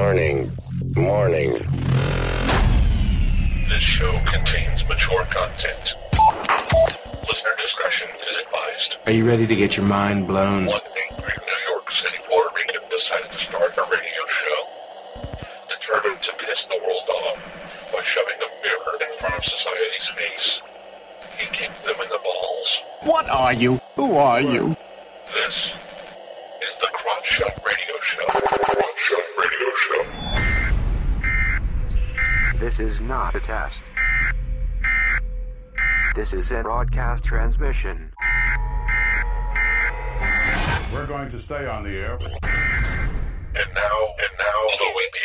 Warning. This show contains mature content. Listener discretion is advised. Are you ready to get your mind blown? One angry New York City Puerto Rican decided to start a radio show. Determined to piss the world off by shoving a mirror in front of society's face, he kicked them in the balls. What are you? Who are you? This is the Crotch Shot Radio Show. Crotch Shot Radio Show. This is not a test. This is a broadcast transmission. We're going to stay on the air. And now, Louie B.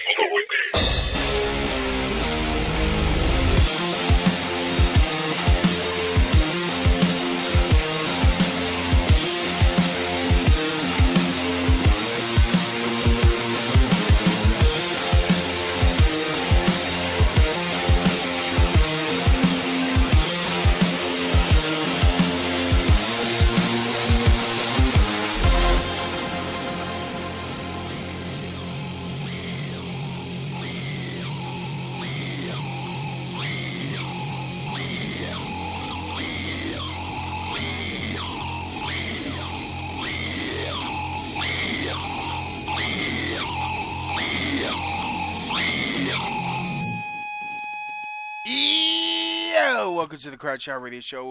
Welcome to the Crowd Shot Radio Show,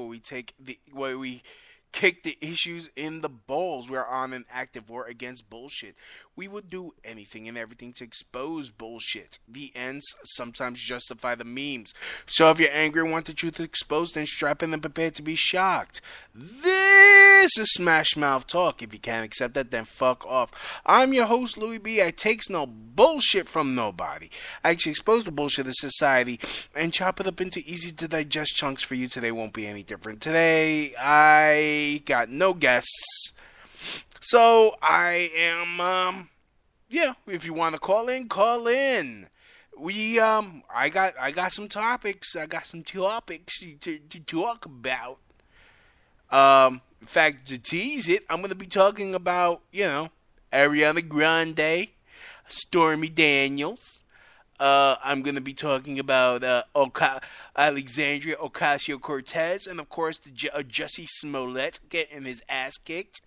where we kick the issues in the balls. We're on an active war against bullshit. We would do anything and everything to expose bullshit. The ends sometimes justify the memes. So if you're angry and want the truth exposed, then strap in and prepare to be shocked. This is Smash Mouth Talk. If you can't accept that, then fuck off. I'm your host, Louie B. I takes no bullshit from nobody. I actually expose the bullshit of society and chop it up into easy to digest chunks for you. Today won't be any different. Today, I got no guests. So I am, if you want to call in, call in. I got some topics. I got some topics to talk about. In fact, to tease it, I'm going to be talking about, Ariana Grande, Stormy Daniels. I'm going to be talking about Alexandria Ocasio-Cortez, and of course, Jussie Smollett getting his ass kicked,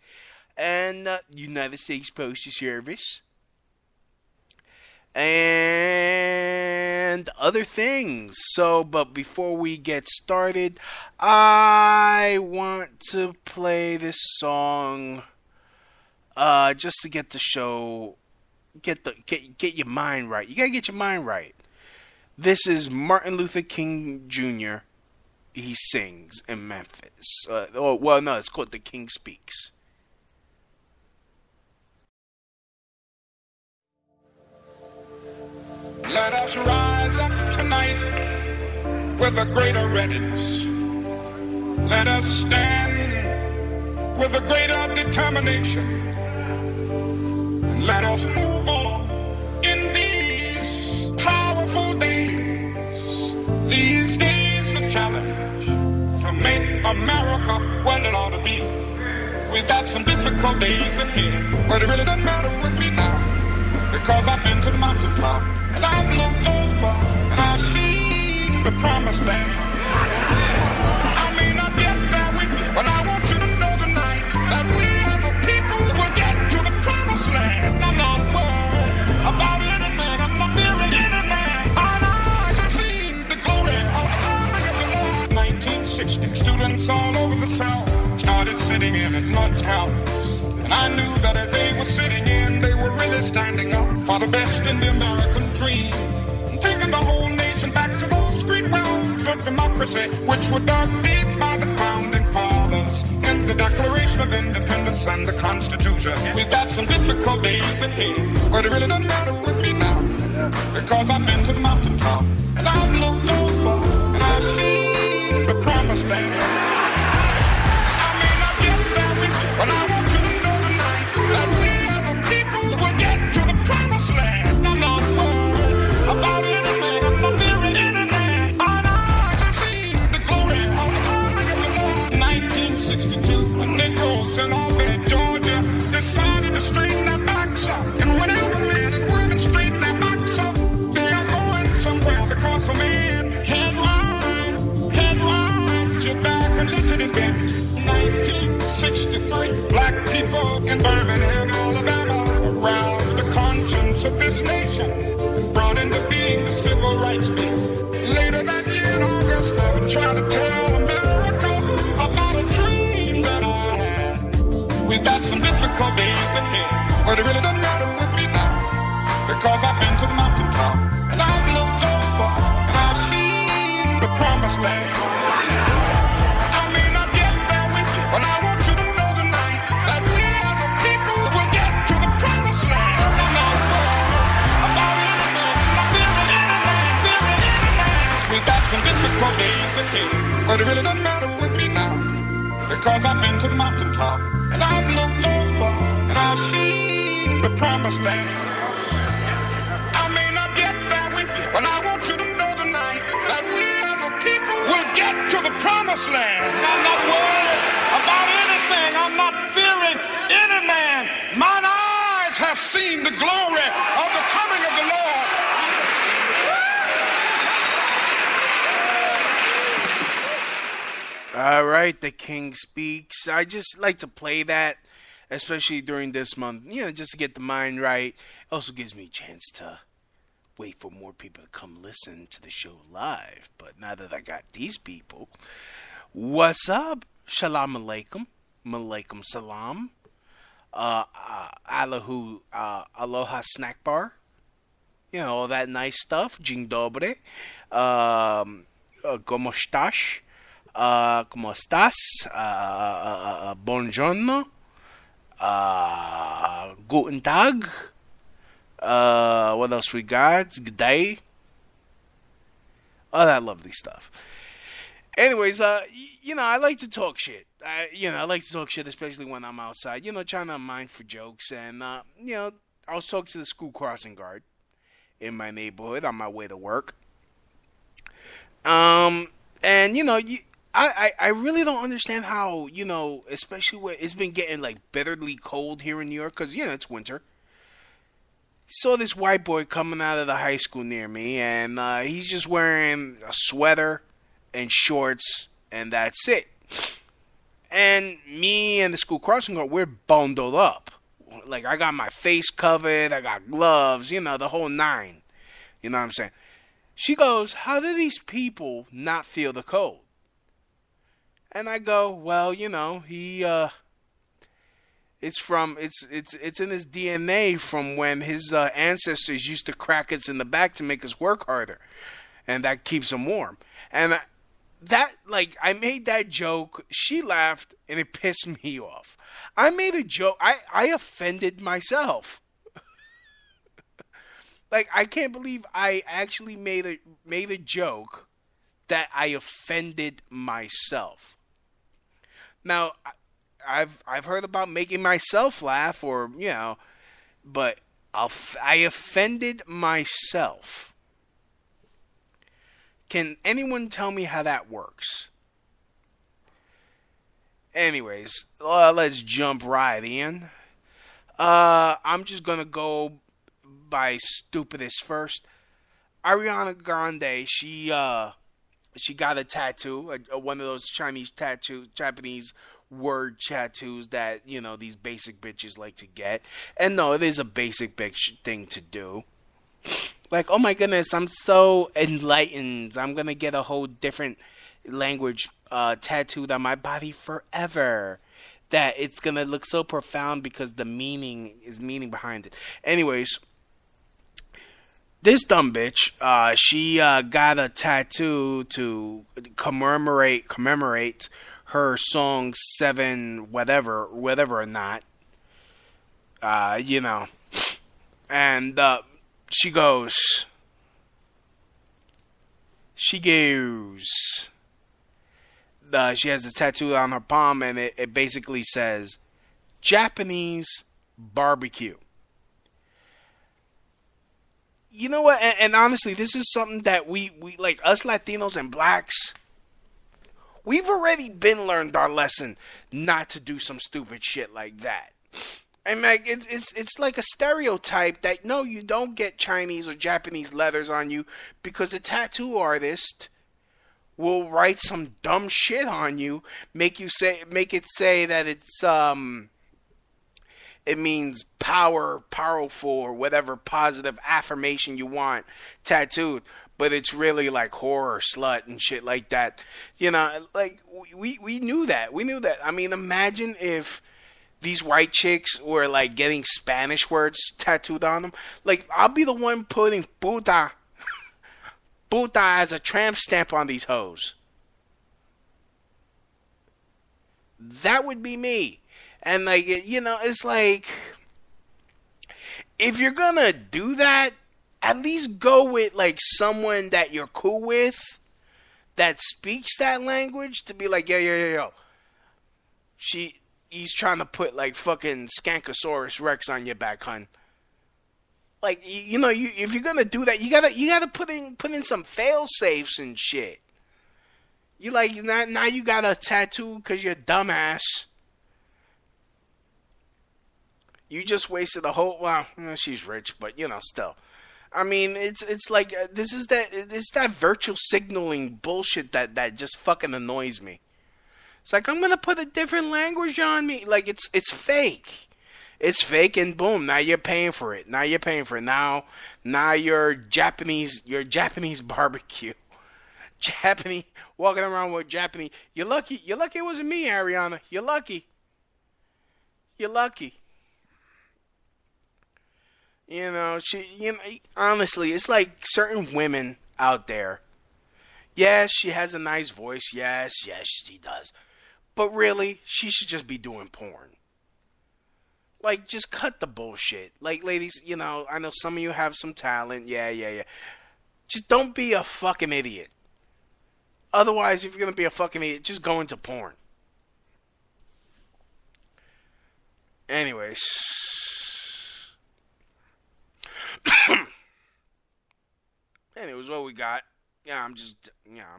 and United States Postal Service, and other things. But before we get started, I want to play this song, just to get the show, get your mind right. You gotta get your mind right. This is Martin Luther King Jr. He sings in Memphis. It's called The King Speaks. Let us rise up tonight with a greater readiness. Let us stand with a greater determination. Let us move on in these powerful days. These days of challenge to make America what it ought to be. We've got some difficult days ahead, but it really doesn't matter with me now. Because I've been to the mountaintop, and I've looked over, and I've seen the promised land. I may not get there with you, but I want you to know tonight that we as a people will get to the promised land. I'm not worried about anything, I'm not fearing any man. Our eyes have seen the glory of the Lord. 1960, students all over the South started sitting in at lunch hours. And I knew that as they were sitting in, they were really standing up for the best in the American dream. And taking the whole nation back to those great wells of democracy, which were dug deep by the founding fathers in the Declaration of Independence and the Constitution. We've got some difficult days ahead, but it really doesn't matter with me now. Because I've been to the mountaintop, and I've looked over, and I've seen the promised land. I may not get there with you, but I want you to that we as a people will get to the promised land. I'm not worried about anything, I'm not fearing any man. Our eyes have seen the glory of the Lord. 1962, when Negroes in Albany, Georgia, decided to straighten their backs up. And whenever men and women straighten their backs free. Black people in Birmingham, Alabama, aroused the conscience of this nation, brought into being the Civil Rights Bill. Later that year in August, I would try to tell America about a dream that I had. We've got some difficult days ahead, but it really doesn't matter with me now, because I've been to the mountaintop, and I've looked over, and I've seen the promised land. I may not get there with you, but I want you to know tonight that we as a people will get to the promised land. I'm not worried about anything. I'm feeling anything. We've got some difficult days ahead, but it really doesn't matter with me now, because I've been to the mountaintop, and I've looked over, and I've seen the promised land. I may not get there with you, but I want you to know tonight that we as a people will get to the promised land. I'm not worried about anything. I'm not fearing any man. Mine eyes have seen the glory of the coming of the Lord. All right, the King speaks. I just like to play that, especially during this month, just to get the mind right. It also gives me a chance to wait for more people to come listen to the show live. But now that I got these people, what's up? Shalom alaikum. Malaikum salam. Alahu, aloha snack bar. All that nice stuff. Dzień dobry. ¿Cómo estás? ¿Cómo estás? Buongiorno. Guten Tag. What else we got? Good day. All that lovely stuff. Anyways, I like to talk shit. I like to talk shit, especially when I'm outside. Trying to mind for jokes. And, I was talking to the school crossing guard in my neighborhood on my way to work. And, I really don't understand how, especially when it's been getting, bitterly cold here in New York, because, it's winter. Saw this white boy coming out of the high school near me, and he's just wearing a sweater and shorts, and that's it. And me and the school crossing guard, we're bundled up. I got my face covered, I got gloves, the whole nine. You know what I'm saying? She goes, how do these people not feel the cold? And I go, well, he, it's in his DNA from when his ancestors used to crack us in the back to make us work harder. And that keeps him warm. And I made that joke. She laughed, and it pissed me off. I made a joke. I offended myself. I can't believe I actually made a joke that I offended myself. Now, I've heard about making myself laugh, but I offended myself. Can anyone tell me how that works? Anyways, let's jump right in. I'm just gonna go by stupidest first. Ariana Grande, she got a tattoo, one of those Japanese word tattoos that, these basic bitches like to get. And no, it is a basic bitch thing to do. Oh my goodness, I'm so enlightened. I'm going to get a whole different language tattooed on my body forever. That it's going to look so profound because the meaning behind it. Anyways, this dumb bitch, she got a tattoo to commemorate her song 7 whatever or not. And she goes, she has a tattoo on her palm, and it basically says, Japanese barbecue. You know what? And honestly, this is something that we like, us Latinos and blacks, we've already been learned our lesson not to do some stupid shit like that. And it's like a stereotype that no, you don't get Chinese or Japanese letters on you because the tattoo artist will write some dumb shit on you, make it say that it means powerful, or whatever positive affirmation you want tattooed, but it's really like horror, slut, and shit like that. You know, like, we knew that. We knew that. I mean, imagine if these white chicks were, like, getting Spanish words tattooed on them. Like, I'll be the one putting puta as a tramp stamp on these hoes. That would be me. And, like, you know, it's like, if you're gonna do that, at least go with, like, someone that you're cool with that speaks that language, to be like, yo. He's trying to put, like, fucking Skankosaurus Rex on your back, hun. Like, you know, if you're gonna do that, you gotta put in some fail safes and shit. You like, now you got a tattoo because you're a dumbass. You just wasted a whole, well, she's rich, but, you know, still. I mean, it's like, it's that virtual signaling bullshit that just fucking annoys me. It's like, I'm going to put a different language on me. Like, it's fake. It's fake, and boom, now you're paying for it. Now you're Japanese barbecue. Japanese, walking around with Japanese. You're lucky it wasn't me, Ariana. You're lucky. You know, honestly, it's like certain women out there. Yes, she has a nice voice. Yes, she does. But really, she should just be doing porn. Like, just cut the bullshit. Like, ladies, you know, I know some of you have some talent. Yeah. Just don't be a fucking idiot. Otherwise, if you're going to be a fucking idiot, just go into porn. Anyways. Anyways, what we got. I'm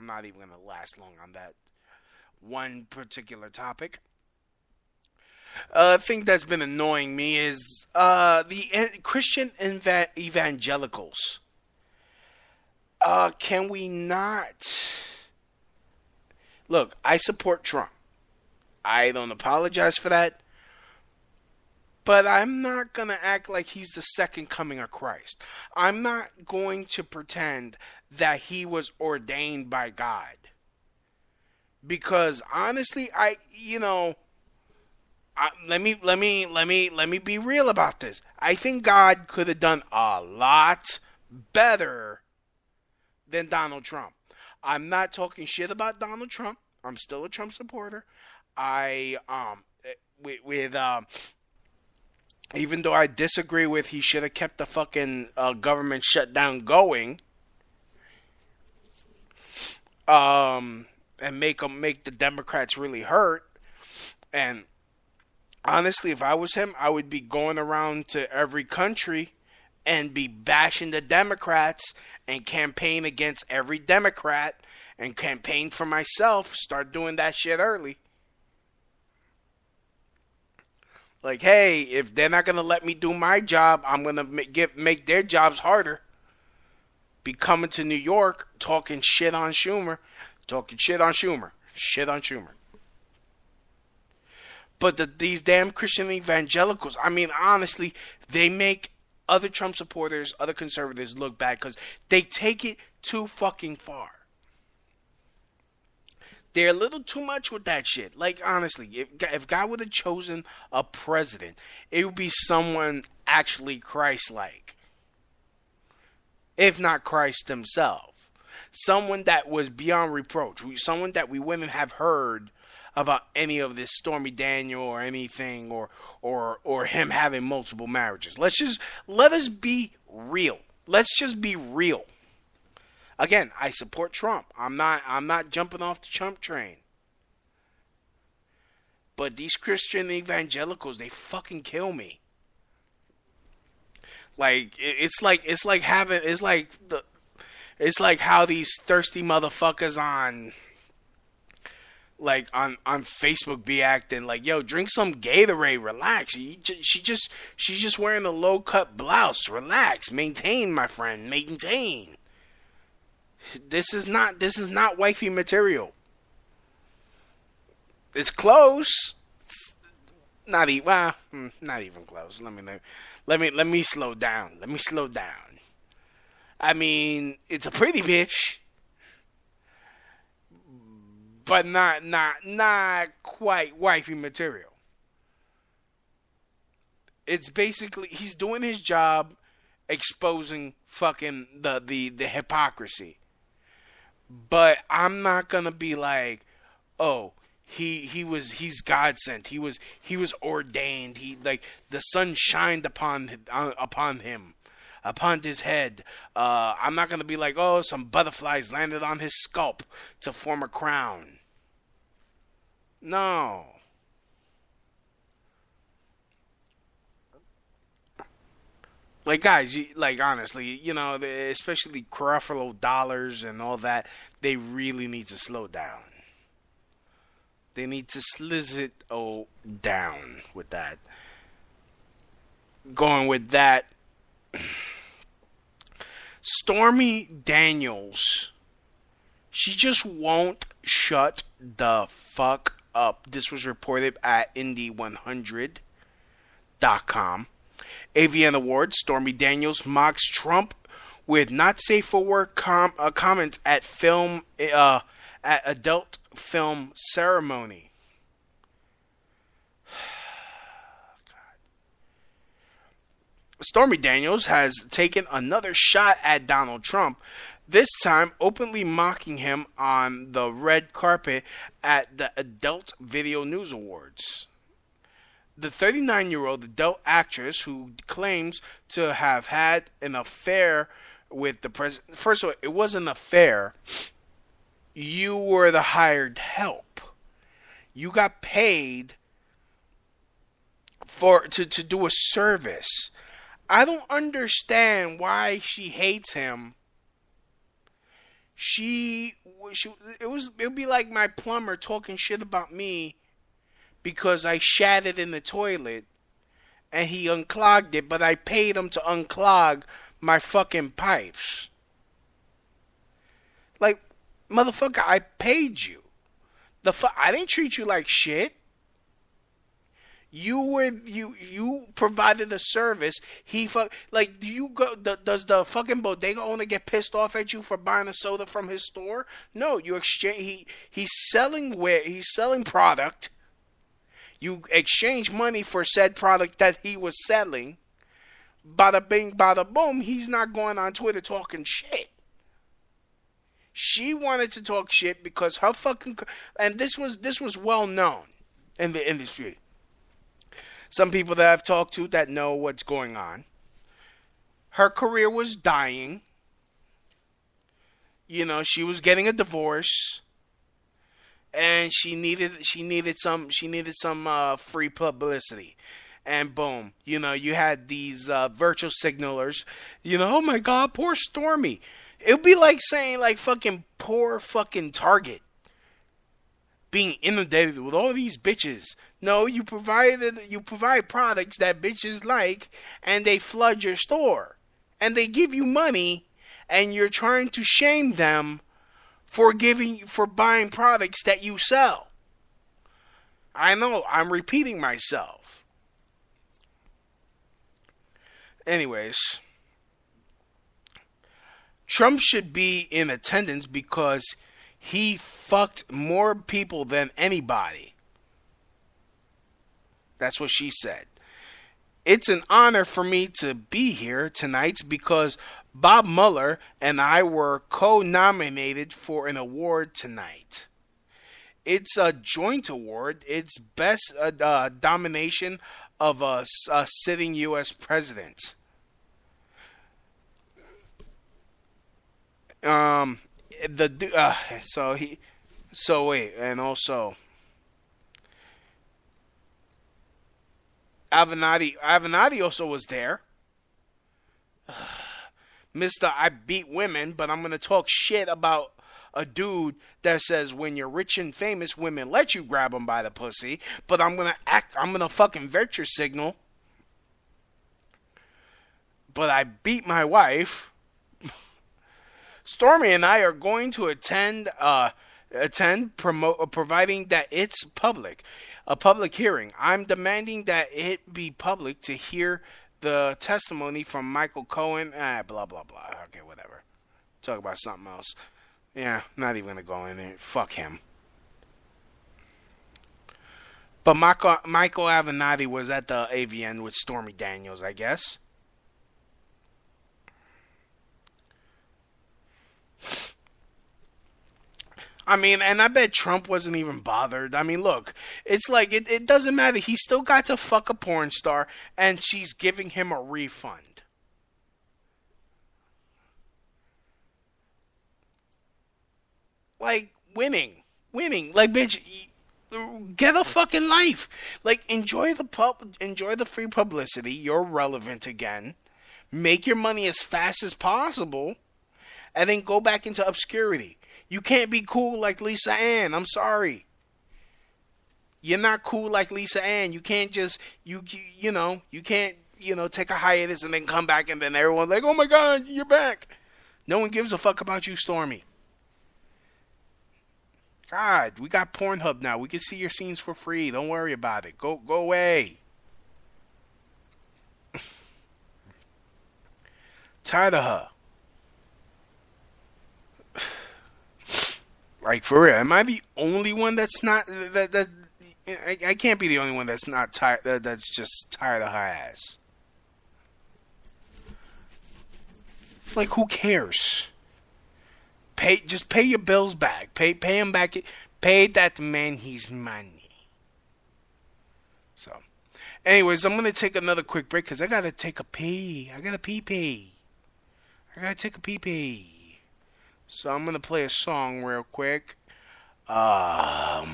not even going to last long on that one particular topic. Thing that's been annoying me is the Christian evangelicals. Can we not... Look, I support Trump. I don't apologize for that. But I'm not going to act like he's the second coming of Christ. I'm not going to pretend that he was ordained by God. Because honestly, let me be real about this. I think God could have done a lot better than Donald Trump. I'm not talking shit about Donald Trump. I'm still a Trump supporter. Even though I disagree with he should have kept the fucking government shutdown going, and make the Democrats really hurt. And honestly, if I was him, I would be going around to every country and be bashing the Democrats and campaign against every Democrat and campaign for myself. Start doing that shit early. Like, hey, if they're not going to let me do my job, I'm going to make their jobs harder. Be coming to New York, talking shit on Schumer. Shit on Schumer. But these damn Christian evangelicals, I mean, honestly, they make other Trump supporters, other conservatives look bad because they take it too fucking far. They're a little too much with that shit. Like, honestly, if God would have chosen a president, it would be someone actually Christ-like. If not Christ himself. Someone that was beyond reproach. Someone that we wouldn't have heard about any of this Stormy Daniel or anything, or him having multiple marriages. Let us be real. Let's just be real. Again, I support Trump. I'm not jumping off the Trump train. But these Christian evangelicals, they fucking kill me. Like it's like how these thirsty motherfuckers on Facebook be acting like, yo, drink some Gatorade, relax. She's just wearing a low cut blouse. Relax. Maintain, my friend. Maintain. This is not wifey material. It's close. It's not even close. Let me slow down. I mean, it's a pretty bitch, but not quite wifey material. It's basically, he's doing his job exposing fucking the hypocrisy. But I'm not gonna be like, oh, he's God sent. He was ordained. He, like, the sun shined upon him, upon his head. I'm not gonna be like, oh, some butterflies landed on his scalp to form a crown. No. Like, guys, honestly, especially Creflo dollars and all that, they really need to slow down. They need to sliz it down with that. Going with that, Stormy Daniels, she just won't shut the fuck up. This was reported at Indy100.com. AVN Awards, Stormy Daniels mocks Trump with not safe for work comments at adult film ceremony. Stormy Daniels has taken another shot at Donald Trump, this time openly mocking him on the red carpet at the Adult Video News Awards. The 39-year-old adult actress, who claims to have had an affair with the president. First of all, it wasn't an affair. You were the hired help. You got paid to do a service. I don't understand why she hates him. It would be like my plumber talking shit about me because I shat it in the toilet and he unclogged it, but I paid him to unclog my fucking pipes. Like, motherfucker, I paid you. I didn't treat you like shit. You provided a service. Does the fucking bodega owner get pissed off at you for buying a soda from his store? No, he's selling product. You exchange money for said product that he was selling. Bada bing, bada boom. He's not going on Twitter talking shit. She wanted to talk shit because her fucking, and this was well known in the industry. Some people that I've talked to that know what's going on. Her career was dying. She was getting a divorce. And she needed some free publicity, and boom, you had these virtual signalers, oh my God, poor Stormy. It would be like saying, like, fucking poor fucking Target being inundated with all these bitches. No, you provide products that bitches like, and they flood your store, and they give you money, and you're trying to shame them for buying products that you sell. I know, I'm repeating myself. Anyways, Trump should be in attendance because he fucked more people than anybody. That's what she said. It's an honor for me to be here tonight because Bob Mueller and I were co-nominated for an award tonight. It's a joint award. It's best domination of a sitting U.S. president. Avenatti also was there. Mr. I beat women, but I'm going to talk shit about a dude that says when you're rich and famous, women let you grab them by the pussy, but I'm going to fucking virtue signal. But I beat my wife. Stormy and I are going to attend, providing that it's public, a public hearing. I'm demanding that it be public to hear the testimony from Michael Cohen. Blah, blah, blah. Okay, whatever. Talk about something else. Yeah, not even going to go in there. Fuck him. But Michael Avenatti was at the AVN with Stormy Daniels, I guess. I mean, and I bet Trump wasn't even bothered. I mean, look, it's like, it doesn't matter. He still got to fuck a porn star, and she's giving him a refund. Like, winning. Like, bitch, get a fucking life. Like, enjoy the free publicity. You're relevant again. Make your money as fast as possible, and then go back into obscurity. You can't be cool like Lisa Ann. I'm sorry. You're not cool like Lisa Ann. You can't just, you can't, take a hiatus and then come back and then everyone's like, oh my God, you're back. No one gives a fuck about you, Stormy. God, we got Pornhub now. We can see your scenes for free. Don't worry about it. Go away. Tired of her. Like, for real, am I the only one that's not, I can't be the only one that's not tired, that's just tired of her ass. Like, who cares? Just pay your bills back. Pay him back. Pay that man his money. So, anyways, I'm going to take another quick break because I got to take a pee. I got to pee. So I'm going to play a song real quick. Fuck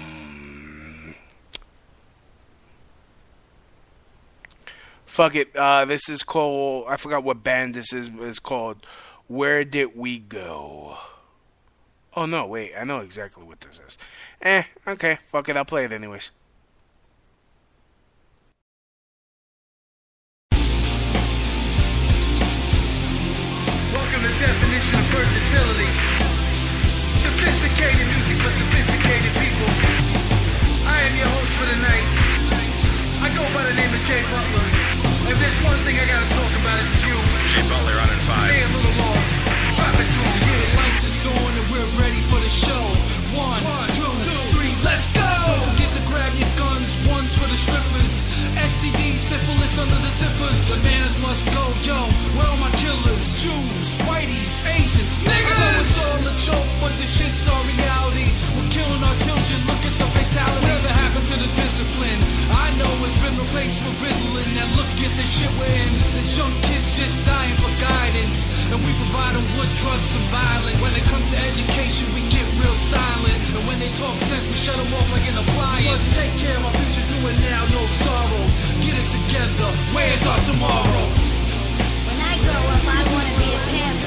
it. This is called, I forgot what band this is. It's called Where Did We Go? Oh, no, wait. I know exactly what this is. Okay. Fuck it. I'll play it anyways. Welcome to Definition of Versatility. Sophisticated music for sophisticated people. I am your host for the night. I go by the name of Jay Butler. If there's one thing I gotta talk about, it's you. Jay Butler running 5. Stay a little lost. Drop it to him. Yeah, the lights are on and we're ready for the show. 1, 2, 3, let's go! Don't forget to grab your guns. One's for the strippers. STD, syphilis under the zippers. The manners must go, yo. Where are my killers? Jews, whiteys, Asians, niggas! I know it's all a joke, but the shit's all reality. We're killing our children. Look at the fatality. Whatever happened to the discipline? I know it's been replaced with Ritalin. Now look at the shit we're in. There's young kids just dying for guidance, and we provide them with drugs and violence. When it comes to education, we get real silent, and when they talk sense, we shut them off like an appliance. Let's take care of our future, do it now, no sorrow. Get it together, where's our tomorrow? When I grow up, I wanna be a pimp.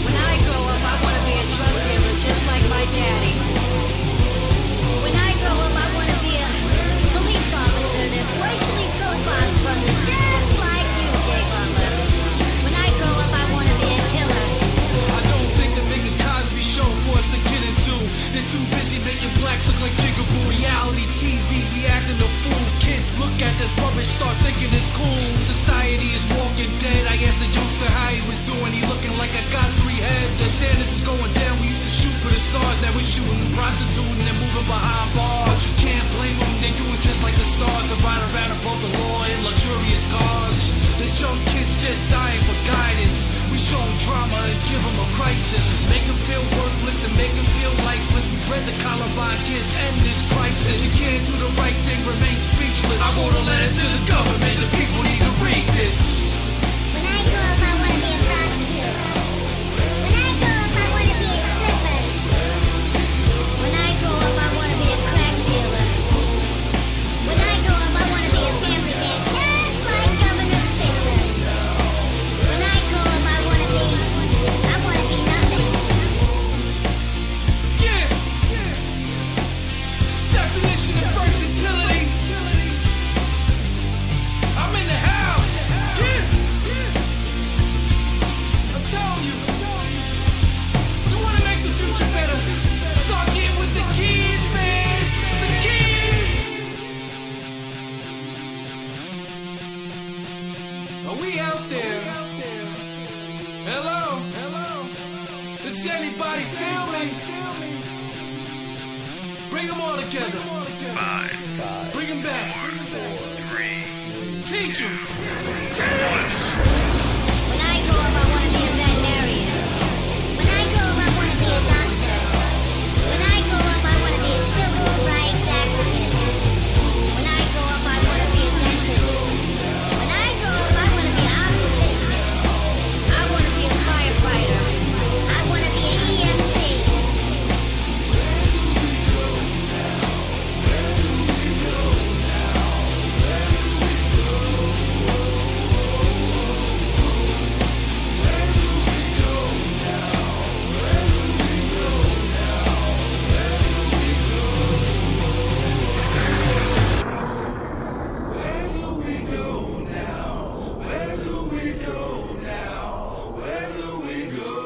When I grow up, I wanna be a drug dealer, just like my daddy. When I grow up, I wanna be a police officer that racially profiles brothers, just like you, Jay Butler. When I grow up, I wanna be a killer. I don't think they're making Cosby show for us to get into. They're too busy making blacks look like jigaboos. Reality TV, we acting a fool. Kids look at this rubbish, start thinking it's cool. Society is walking dead. I asked the youngster how he was doing. He looking like I got 3 heads. The standards is going down. We used to shoot for the stars. Now we're shooting and prostituting and moving behind bars. But you can't blame them. They do it just like the stars. They ride around above the law in luxurious cars. There's young kids just dying for guidance. We show them drama and give them a crisis. Make them feel worthless and make them feel lifeless. We bred the Columbine kids, end this crisis. If you can't do the right thing, remain speechless. I wrote a letter to the government. The people need to read this. When I grow up, I wanna be a prostitute. When I grow up, I wanna be a stripper. When I grow up, I wanna be a crack dealer. When I grow up, I wanna be a family man, just like Governor Spitzer. When I grow up, I wanna be nothing. Yeah. Definition of versatility. I'm in the house. Yeah. Hello? Does anybody feel me? Bring them all together. 5, Bring them back. 4, 3, Teach them. dance. When I grow up, I want to be a veterinarian. When I grow up, I want to be a doctor. When I grow up, I want to be a civil rights activist. When I grow up, I want to be a dentist. When I grow up, I want to be an obstetricianist. I want to be a firefighter. I want to be an EMT. Where do we go now? Where do we go now? Where do we go?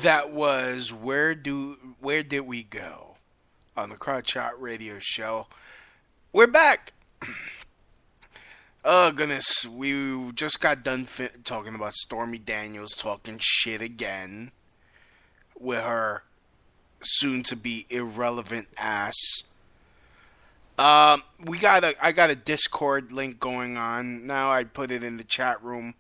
That was Where Did We Go? On the Crotch Shot Radio Show. We're back. Oh, goodness. We just got done talking about Stormy Daniels talking shit again with her soon-to-be irrelevant ass. I got a Discord link going on. Now I put it in the chat room.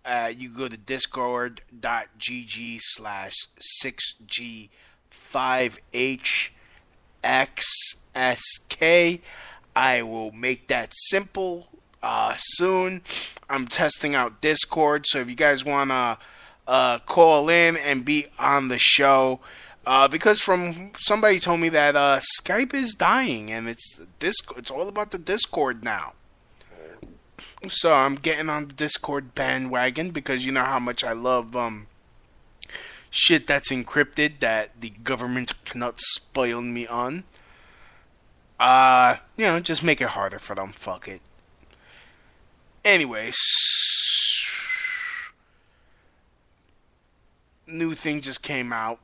You go to discord.gg/6G5HXSK. I will make that simple soon. I'm testing out Discord, so if you guys want to call in and be on the show, because from somebody told me that Skype is dying and it's all about the Discord now. So I'm getting on the Discord bandwagon because you know how much I love shit that's encrypted that the government cannot spoil me on. Just make it harder for them. Fuck it. Anyways, new thing just came out.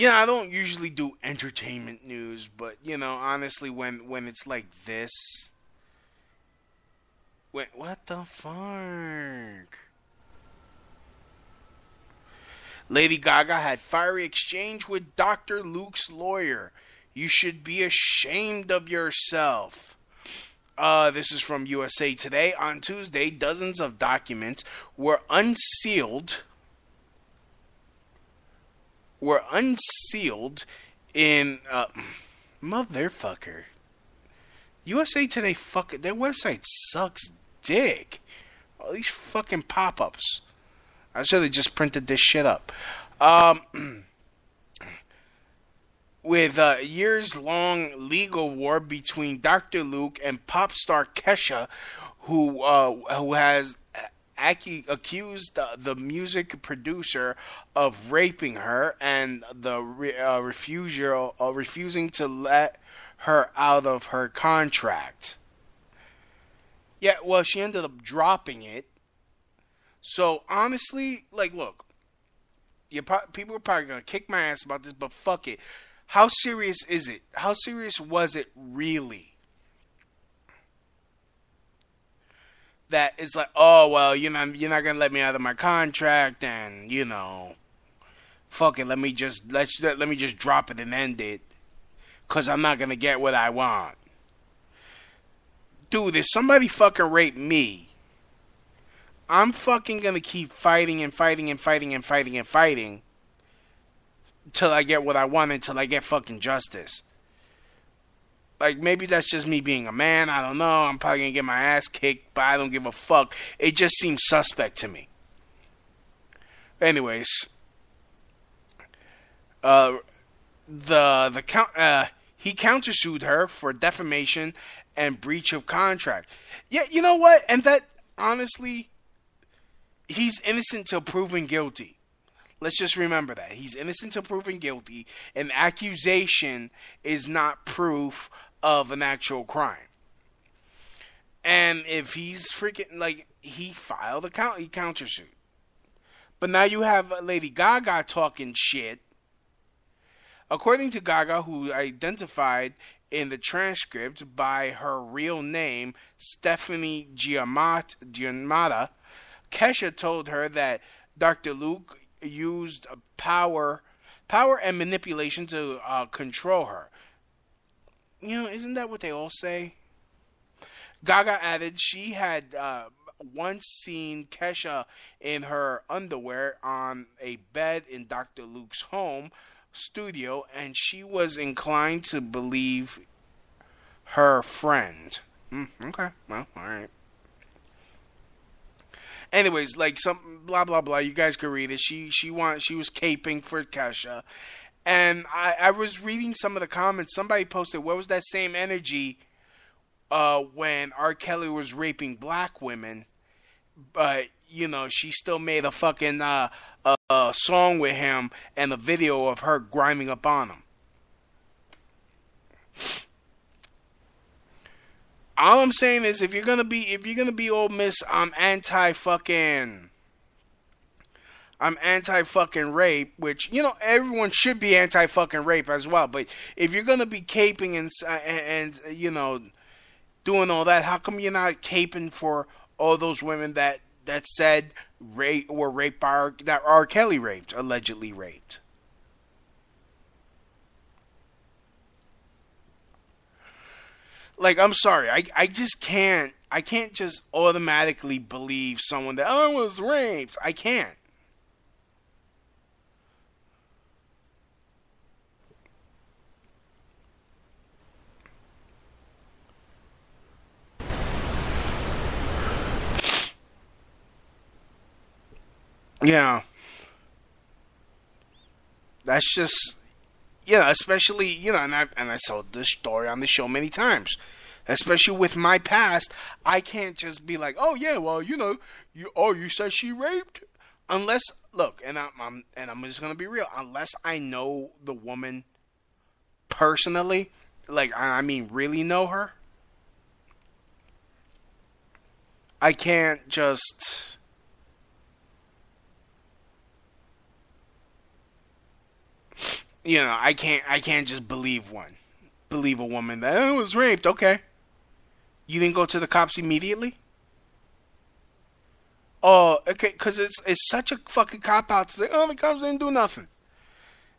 I don't usually do entertainment news, but, honestly, when it's like this... Wait, what the fuck? Lady Gaga had fiery exchange with Dr. Luke's lawyer. You should be ashamed of yourself. This is from USA Today. On Tuesday, dozens of documents were unsealed in motherfucker. USA Today, their website sucks dick. All these fucking pop-ups. I should have just printed this shit up. With a years-long legal war between Dr. Luke and pop star Kesha, who has accused the music producer of raping her and the refusing to let her out of her contract. Yeah, well, she ended up dropping it. So honestly, look, people are probably gonna kick my ass about this, but fuck it. How serious is it? How serious was it really? That it's like, oh well, you're not gonna let me out of my contract, and fuck it. Let me just drop it and end it, 'cause I'm not gonna get what I want. Dude, if somebody fucking raped me, I'm fucking gonna keep fighting and fighting and fighting and fighting and fighting till I get what I want, until I get fucking justice. Maybe that's just me being a man. I don't know. I'm probably gonna get my ass kicked, but I don't give a fuck. It just seems suspect to me. Anyways, he countersued her for defamation and breach of contract. Yeah, you know what? And that, honestly, he's innocent till proven guilty. Let's just remember that. He's innocent till proven guilty. An accusation is not proof of an actual crime. And if he's freaking, he filed a countersuit. But now you have Lady Gaga talking shit. According to Gaga, who identified in the transcript by her real name, Stephanie Giammatta, Kesha told her that Dr. Luke used power and manipulation to control her. You know, isn't that what they all say? Gaga added she had once seen Kesha in her underwear on a bed in Dr. Luke's home studio, and she was inclined to believe her friend. Okay, well, all right. Anyways, like some blah blah blah. You guys can read it. She was caping for Kesha, and I was reading some of the comments. Somebody posted, "Where was that same energy when R. Kelly was raping black women?" But you know, she still made a fucking song with him and a video of her grinding up on him. All I'm saying is, if you're gonna be Ole Miss, I'm anti fucking rape, which, you know, everyone should be anti fucking rape as well. But if you're gonna be caping and you know, doing all that, how come you're not caping for all those women that said were raped by that R. Kelly allegedly raped? Like, I'm sorry, I just can't. I can't just automatically believe someone that I was raped. I can't. Yeah. That's just, you know, especially, you know, and I told this story on the show many times. Especially with my past, I can't just be like, oh yeah, well, you know, you said she raped, unless, look, and I'm just gonna be real, unless I know the woman personally, like, I mean, really know her, I can't just, you know, I can't just believe a woman that was raped. Okay. You didn't go to the cops immediately? Oh, okay, because it's such a fucking cop-out to say, oh, the cops didn't do nothing.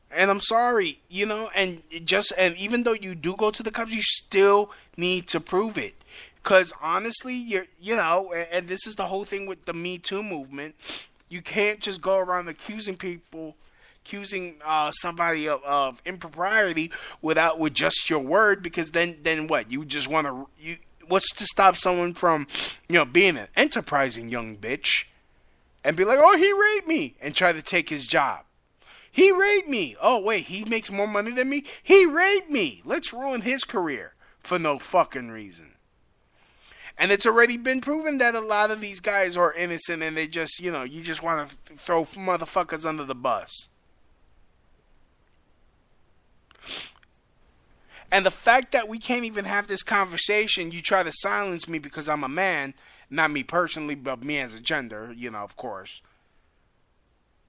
And I'm sorry, you know, and even though you do go to the cops, you still need to prove it. Because honestly, you know, and this is the whole thing with the Me Too movement, you can't just go around accusing somebody of impropriety with just your word, because then what? You just want to, what's to stop someone from, you know, being an enterprising young bitch and be like, oh, he raped me, and try to take his job. He raped me. Oh, wait, he makes more money than me? He raped me. Let's ruin his career for no fucking reason. And it's already been proven that a lot of these guys are innocent, and they just, you know, you just want to throw motherfuckers under the bus. And the fact that we can't even have this conversation, you try to silence me because I'm a man, not me personally, but me as a gender, you know, of course.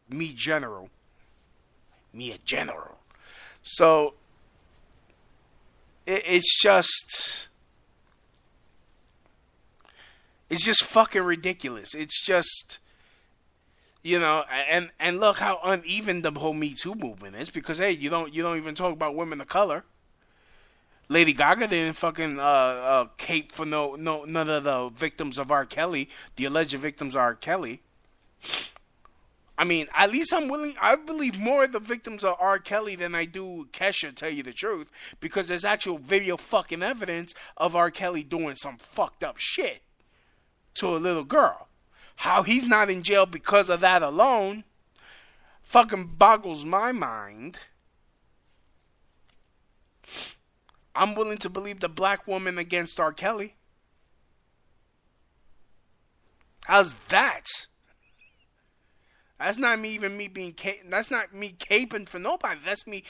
Me a general. So, it's just fucking ridiculous. It's just, you know, and look how uneven the whole Me Too movement is, because, hey, you don't even talk about women of color. Lady Gaga didn't fucking cape for none of the victims of R. Kelly, the alleged victims of R. Kelly. I mean, at least I believe more of the victims of R. Kelly than I do Kesha, tell you the truth, because there's actual video fucking evidence of R. Kelly doing some fucked up shit to a little girl. How he's not in jail because of that alone fucking boggles my mind. I'm willing to believe the black woman against R. Kelly. How's that? That's not me being that's not me caping for nobody. That's me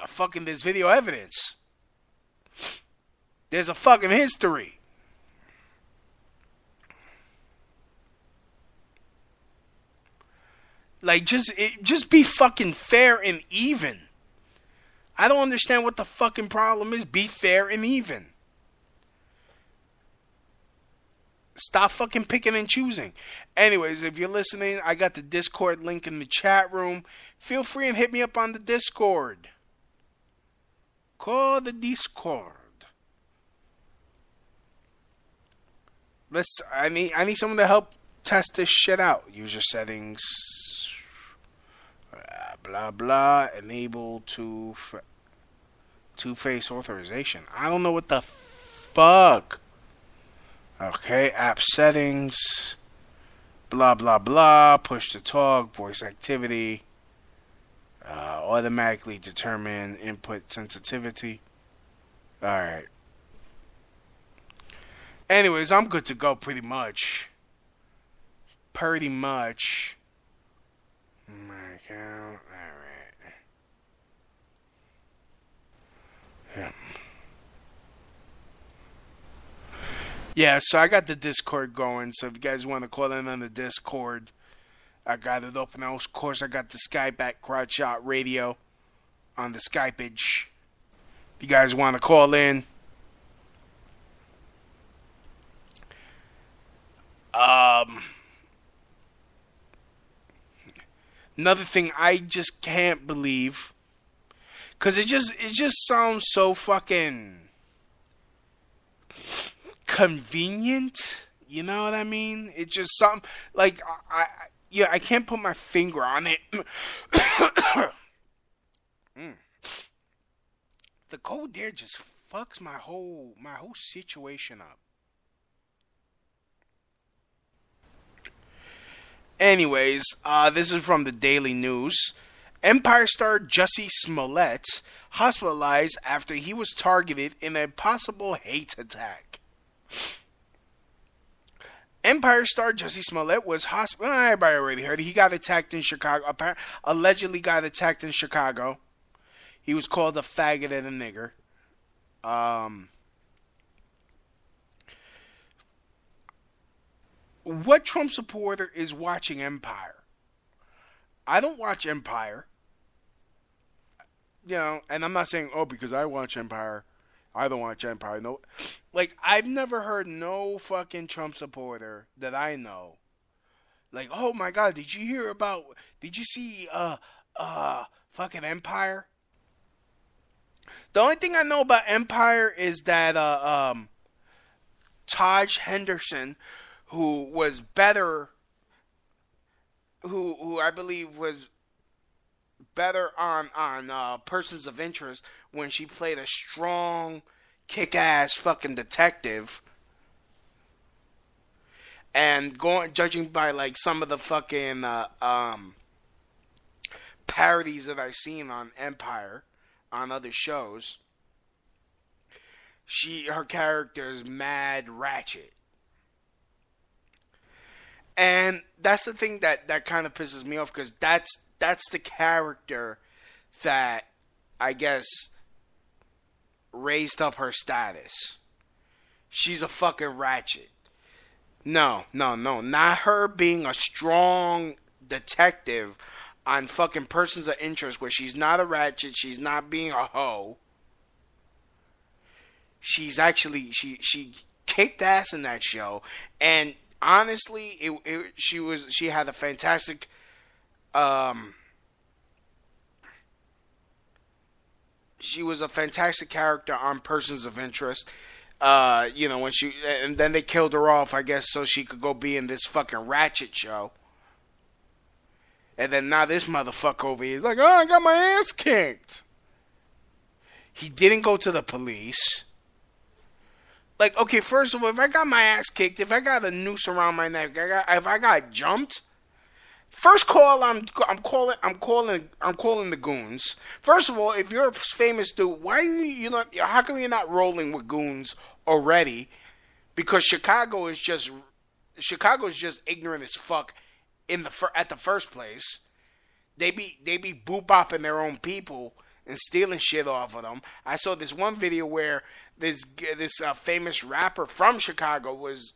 fucking this video evidence. There's a fucking history. Like, just be fucking fair and even. I don't understand what the fucking problem is. Be fair and even. Stop fucking picking and choosing. Anyways, if you're listening, I got the Discord link in the chat room. Feel free and hit me up on the Discord. Call the Discord. I need someone to help test this shit out. User settings. Blah blah. Enable two-face authorization. I don't know what the fuck. Okay, app settings. Blah blah blah. Push to talk. Voice activity. Automatically determine input sensitivity. Alright. Anyways, I'm good to go pretty much. Pretty much. My account. Alright. Yeah. Yeah, so I got the Discord going. So if you guys want to call in on the Discord, I got it open. Of course, I got the Skype at Crowdshot Radio on the Skypeage. If you guys want to call in. Another thing I just can't believe, because it just sounds so fucking convenient. You know what I mean? It's just something like I can't put my finger on it. The cold air just fucks my whole situation up. Anyways, this is from the Daily News. Empire star Jussie Smollett hospitalized after he was targeted in a possible hate attack. Empire star Jussie Smollett was hospitalized. Everybody already heard it. He got attacked in Chicago. Allegedly got attacked in Chicago. He was called a faggot and a nigger. What Trump supporter is watching Empire? I don't watch Empire. You know, and I'm not saying, because I watch Empire, I don't watch Empire. No, like, I've never heard no fucking Trump supporter that I know. Like, oh my God, did you see, fucking Empire? The only thing I know about Empire is that, Taj Henderson, who was better, who I believe was better on Persons of Interest when she played a strong, kick-ass fucking detective. And judging by like some of the fucking parodies that I've seen on Empire, on other shows, her character is mad ratchet. And that's the thing that kind of pisses me off, because that's the character that, I guess, raised up her status. She's a fucking ratchet. No. Not her being a strong detective on fucking Persons of Interest, where she's not a ratchet, she's not being a hoe. She's actually, she kicked ass in that show, and honestly, she had a fantastic, she was a fantastic character on Persons of Interest. And then they killed her off, I guess, so she could go be in this fucking ratchet show. And then now this motherfucker over here is like, I got my ass kicked. He didn't go to the police. Like, okay, first of all, if I got my ass kicked, if I got a noose around my neck, if I got jumped, first call, I'm calling the goons. First of all, if you're a famous dude, why are you not? How come you're not rolling with goons already? Because Chicago is just ignorant as fuck at the first place. They be boop-bopping their own people and stealing shit off of them. I saw this one video where this famous rapper from Chicago was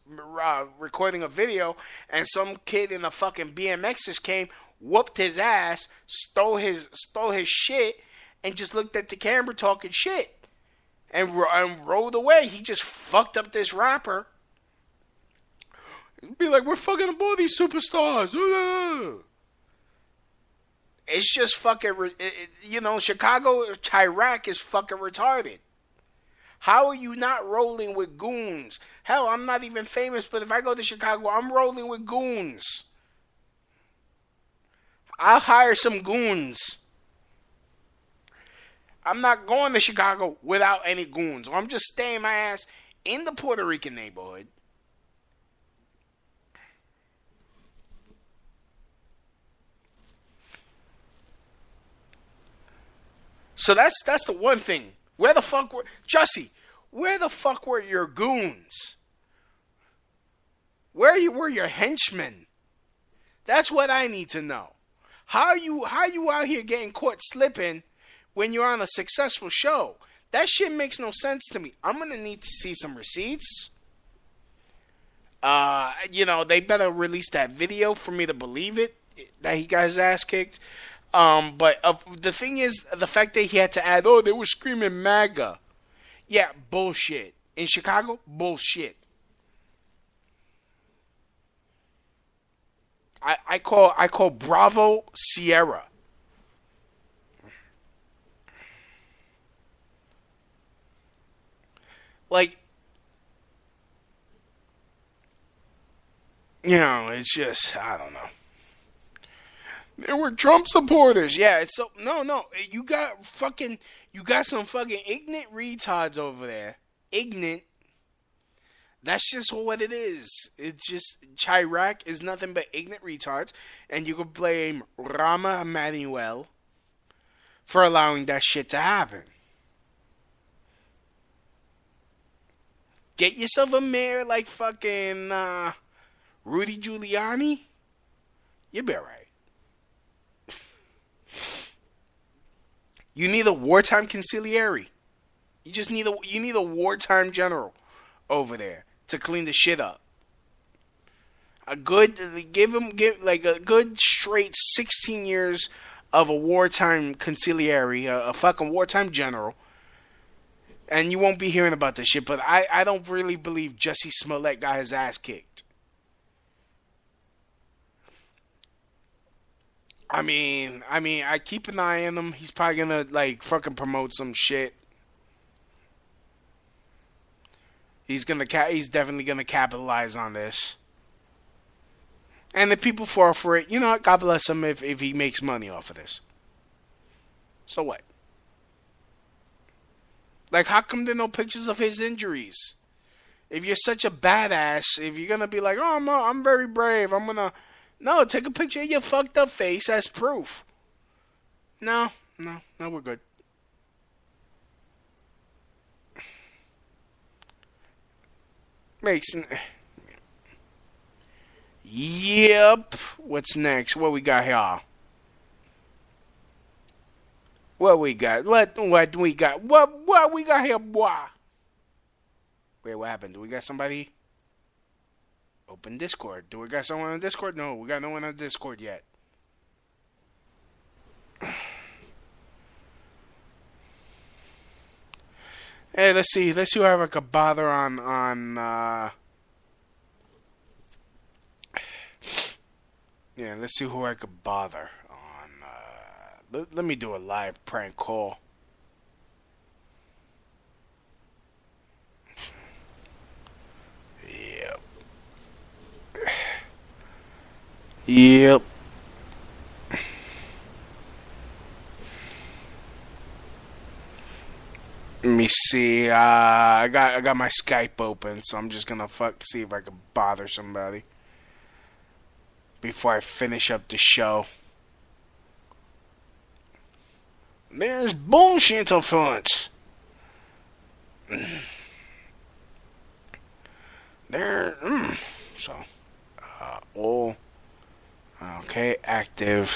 recording a video, and some kid in a fucking BMX just came, whooped his ass, stole his shit, and just looked at the camera talking shit and rolled away. He just fucked up this rapper. Be like, we're fucking up all these superstars. It's just fucking, Chicago, Chirac is fucking retarded. How are you not rolling with goons? Hell, I'm not even famous, but if I go to Chicago, I'm rolling with goons. I'll hire some goons. I'm not going to Chicago without any goons. I'm just staying my ass in the Puerto Rican neighborhood. So that's the one thing. Where the fuck were Jussie? Where the fuck were your goons? Where were your henchmen? That's what I need to know. How you out here getting caught slipping when you're on a successful show? That shit makes no sense to me. I'm gonna need to see some receipts. They better release that video for me to believe it that he got his ass kicked. But the thing is, the fact that he had to add, they were screaming MAGA. Yeah, bullshit. In Chicago, bullshit. I call Bravo Sierra. Like, it's just, I don't know. There were Trump supporters. Yeah, it's so no. You got some fucking ignorant retards over there. Ignorant. That's just what it is. It's just Chirac is nothing but ignorant retards, and you can blame Rama Emanuel for allowing that shit to happen. Get yourself a mayor like fucking Rudy Giuliani. You'll be alright. You need a wartime conciliary. You need a wartime general over there to clean the shit up. Give a good straight 16 years of a wartime conciliary, a fucking wartime general, and you won't be hearing about this shit. But I don't really believe Jussie Smollett got his ass kicked. I mean, I keep an eye on him. He's probably gonna fucking promote some shit. He's definitely gonna capitalize on this. And the people fall for it. You know what? God bless him if he makes money off of this. So what? Like, how come there are no pictures of his injuries? If you're such a badass, if you're gonna be like, I'm very brave, no, take a picture of your fucked up face as proof. No, we're good. Yep. What's next? What we got here? What we got? What we got? What we got here, boy? Wait, what happened? Do we got somebody? Open Discord. Do we got someone on Discord? No, we got no one on Discord yet. Hey, let's see who I could bother on yeah, let's see who I could bother on let me do a live prank call. Yep. Let me see. I got my Skype open, so I'm just gonna see if I can bother somebody before I finish up the show. There's bullshit afoot. There. So. All. Okay, active.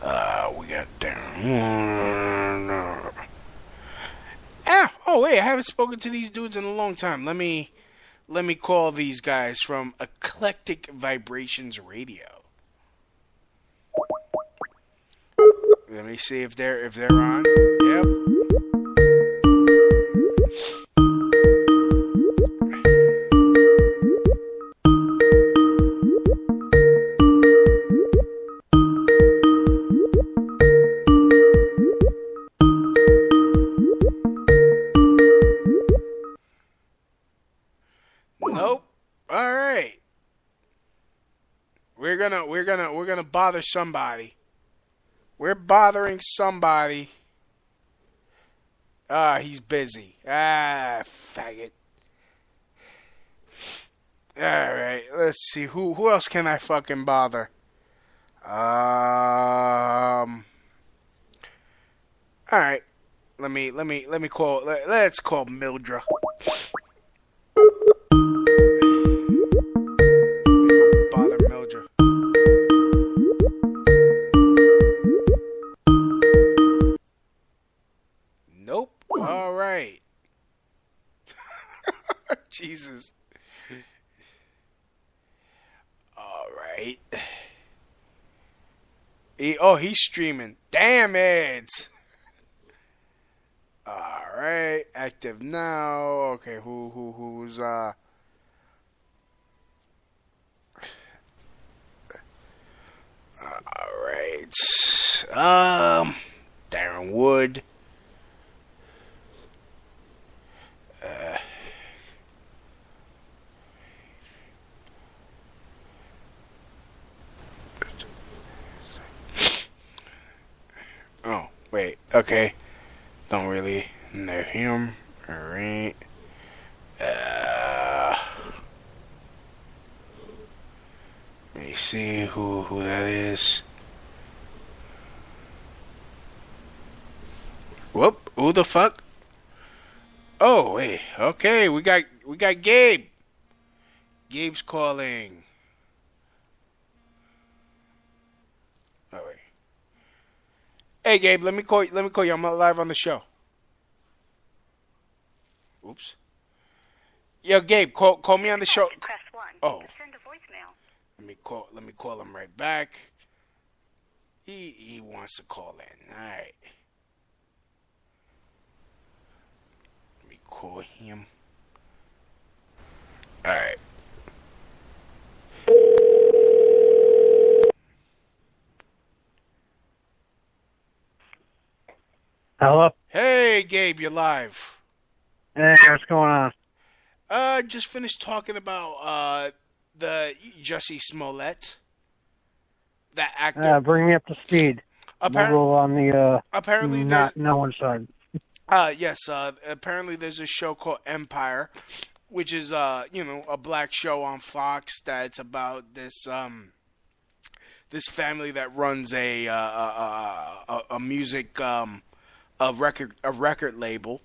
We got down. Wait, I haven't spoken to these dudes in a long time. Let me call these guys from Eclectic Vibrations Radio. Let me see if they're on. Yep. Nope. All right. We're gonna bother somebody. We're bothering somebody. He's busy. Faggot. Alright, let's see. Who else can I fucking bother? Alright. Let me call let's call Mildred. Bother Mildred. Nope. All right. Jesus. All right. He's streaming. Damn it. All right. Active now. Okay. Who's all right. Darren Wood. Oh, wait. Okay. Don't really know him. Alright. Let me see who that is. Whoop. Who the fuck? Oh, wait. Okay, we got Gabe. Gabe's calling. Oh, wait. Hey, Gabe, let me call you. I'm live on the show. Oops. Yo, Gabe, call me on the show. Press 1. Oh. Send a voicemail. Let me call him right back. He wants to call in. All right. Let me call him. All right. Hello? Hey, Gabe, you're live. Hey, what's going on? Just finished talking about the Jussie Smollett, that actor. Bring me up to speed. Apparently, on the apparently not no one's side. Yes. Apparently, there's a show called Empire, which is a black show on Fox that's about this this family that runs a music a record label.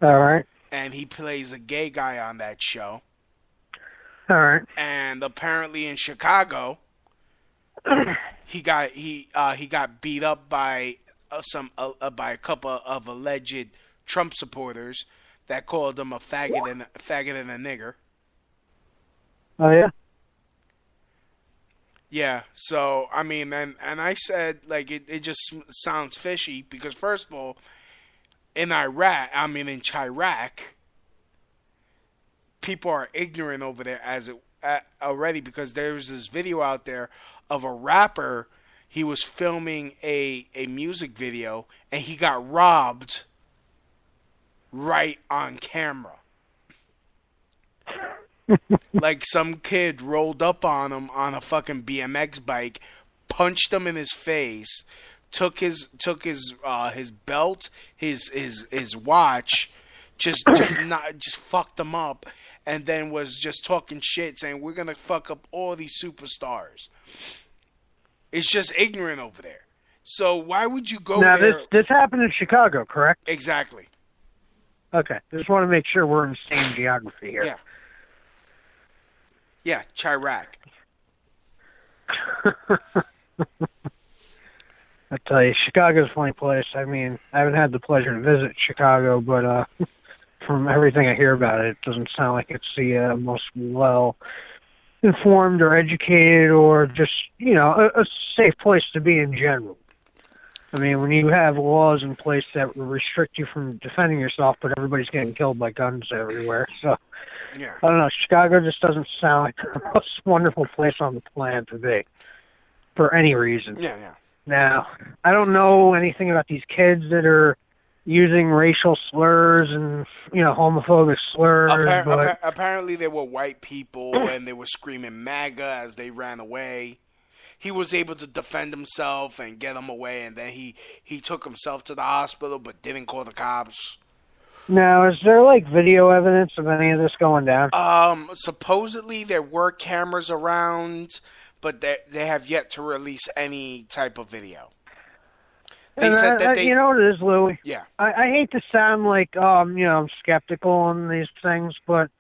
All right. And he plays a gay guy on that show. All right. And apparently in Chicago, he got beat up by by a couple of alleged Trump supporters that called him a faggot and a nigger. Oh yeah. Yeah. So I mean, and I said like it just sounds fishy because first of all, in Chirac, people are ignorant over there already because there's this video out there of a rapper. He was filming a music video and he got robbed right on camera. Like some kid rolled up on him on a fucking BMX bike, punched him in his face, took his belt, his watch, just fucked him up, and then was just talking shit, saying we're gonna fuck up all these superstars. It's just ignorant over there. So why would you go now, there? This happened in Chicago, correct? Exactly. Okay, just want to make sure we're in the same geography here. Yeah. Yeah, Chirac. I tell you, Chicago's a funny place. I mean, I haven't had the pleasure to visit Chicago, but from everything I hear about it, it doesn't sound like it's the most well-informed or educated or just, a safe place to be in general. I mean, when you have laws in place that restrict you from defending yourself, but everybody's getting killed by guns everywhere, so Yeah. I don't know. Chicago just doesn't sound like the most wonderful place on the planet to be, for any reason. Yeah, yeah. Now, I don't know anything about these kids that are using racial slurs and, homophobic slurs. but Apparently they were white people and they were screaming MAGA as they ran away. He was able to defend himself and get him away, and then he took himself to the hospital but didn't call the cops. Now, is there, video evidence of any of this going down? Supposedly there were cameras around, but they have yet to release any type of video. They said that they... You know what it is, Louie? Yeah. I hate to sound like, I'm skeptical on these things, but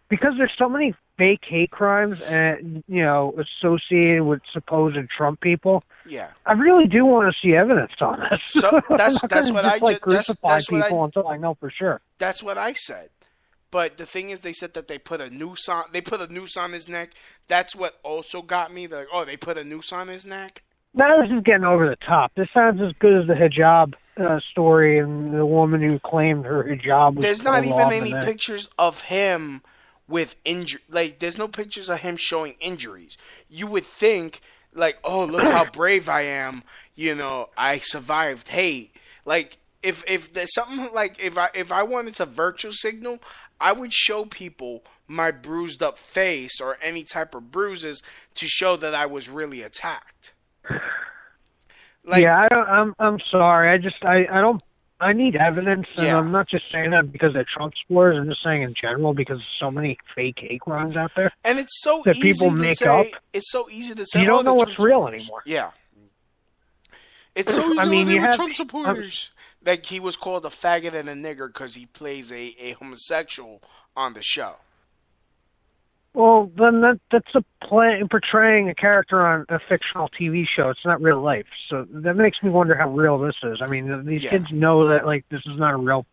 because there's so many fake hate crimes and, associated with supposed Trump people, yeah, I really do want to see evidence on this. So that's what I just crucify people until I know for sure. That's what I said. But the thing is, they said that they put a noose on. They put a noose on his neck. That's what also got me. They're like, they put a noose on his neck. Now this is getting over the top. This sounds as good as the hijab story and the woman who claimed her hijab was There's not pulled even off any pictures of him with injury. There's no pictures of him showing injuries. You would think, look how brave I am. I survived hate. If there's something if I wanted to virtue signal, I would show people my bruised up face or any type of bruises to show that I was really attacked. I'm sorry. I need evidence, and I'm not just saying that because of Trump supporters. I'm just saying in general because there's so many fake hate crimes out there. And it's so that easy people to make say, up. It's so easy to say. You don't know what's real anymore. Yeah. It's so easy when they were Trump supporters. He was called a faggot and a nigger because he plays a homosexual on the show. Well, then that's portraying a character on a fictional TV show. It's not real life. So that makes me wonder how real this is. I mean, these kids know that, this is not a real...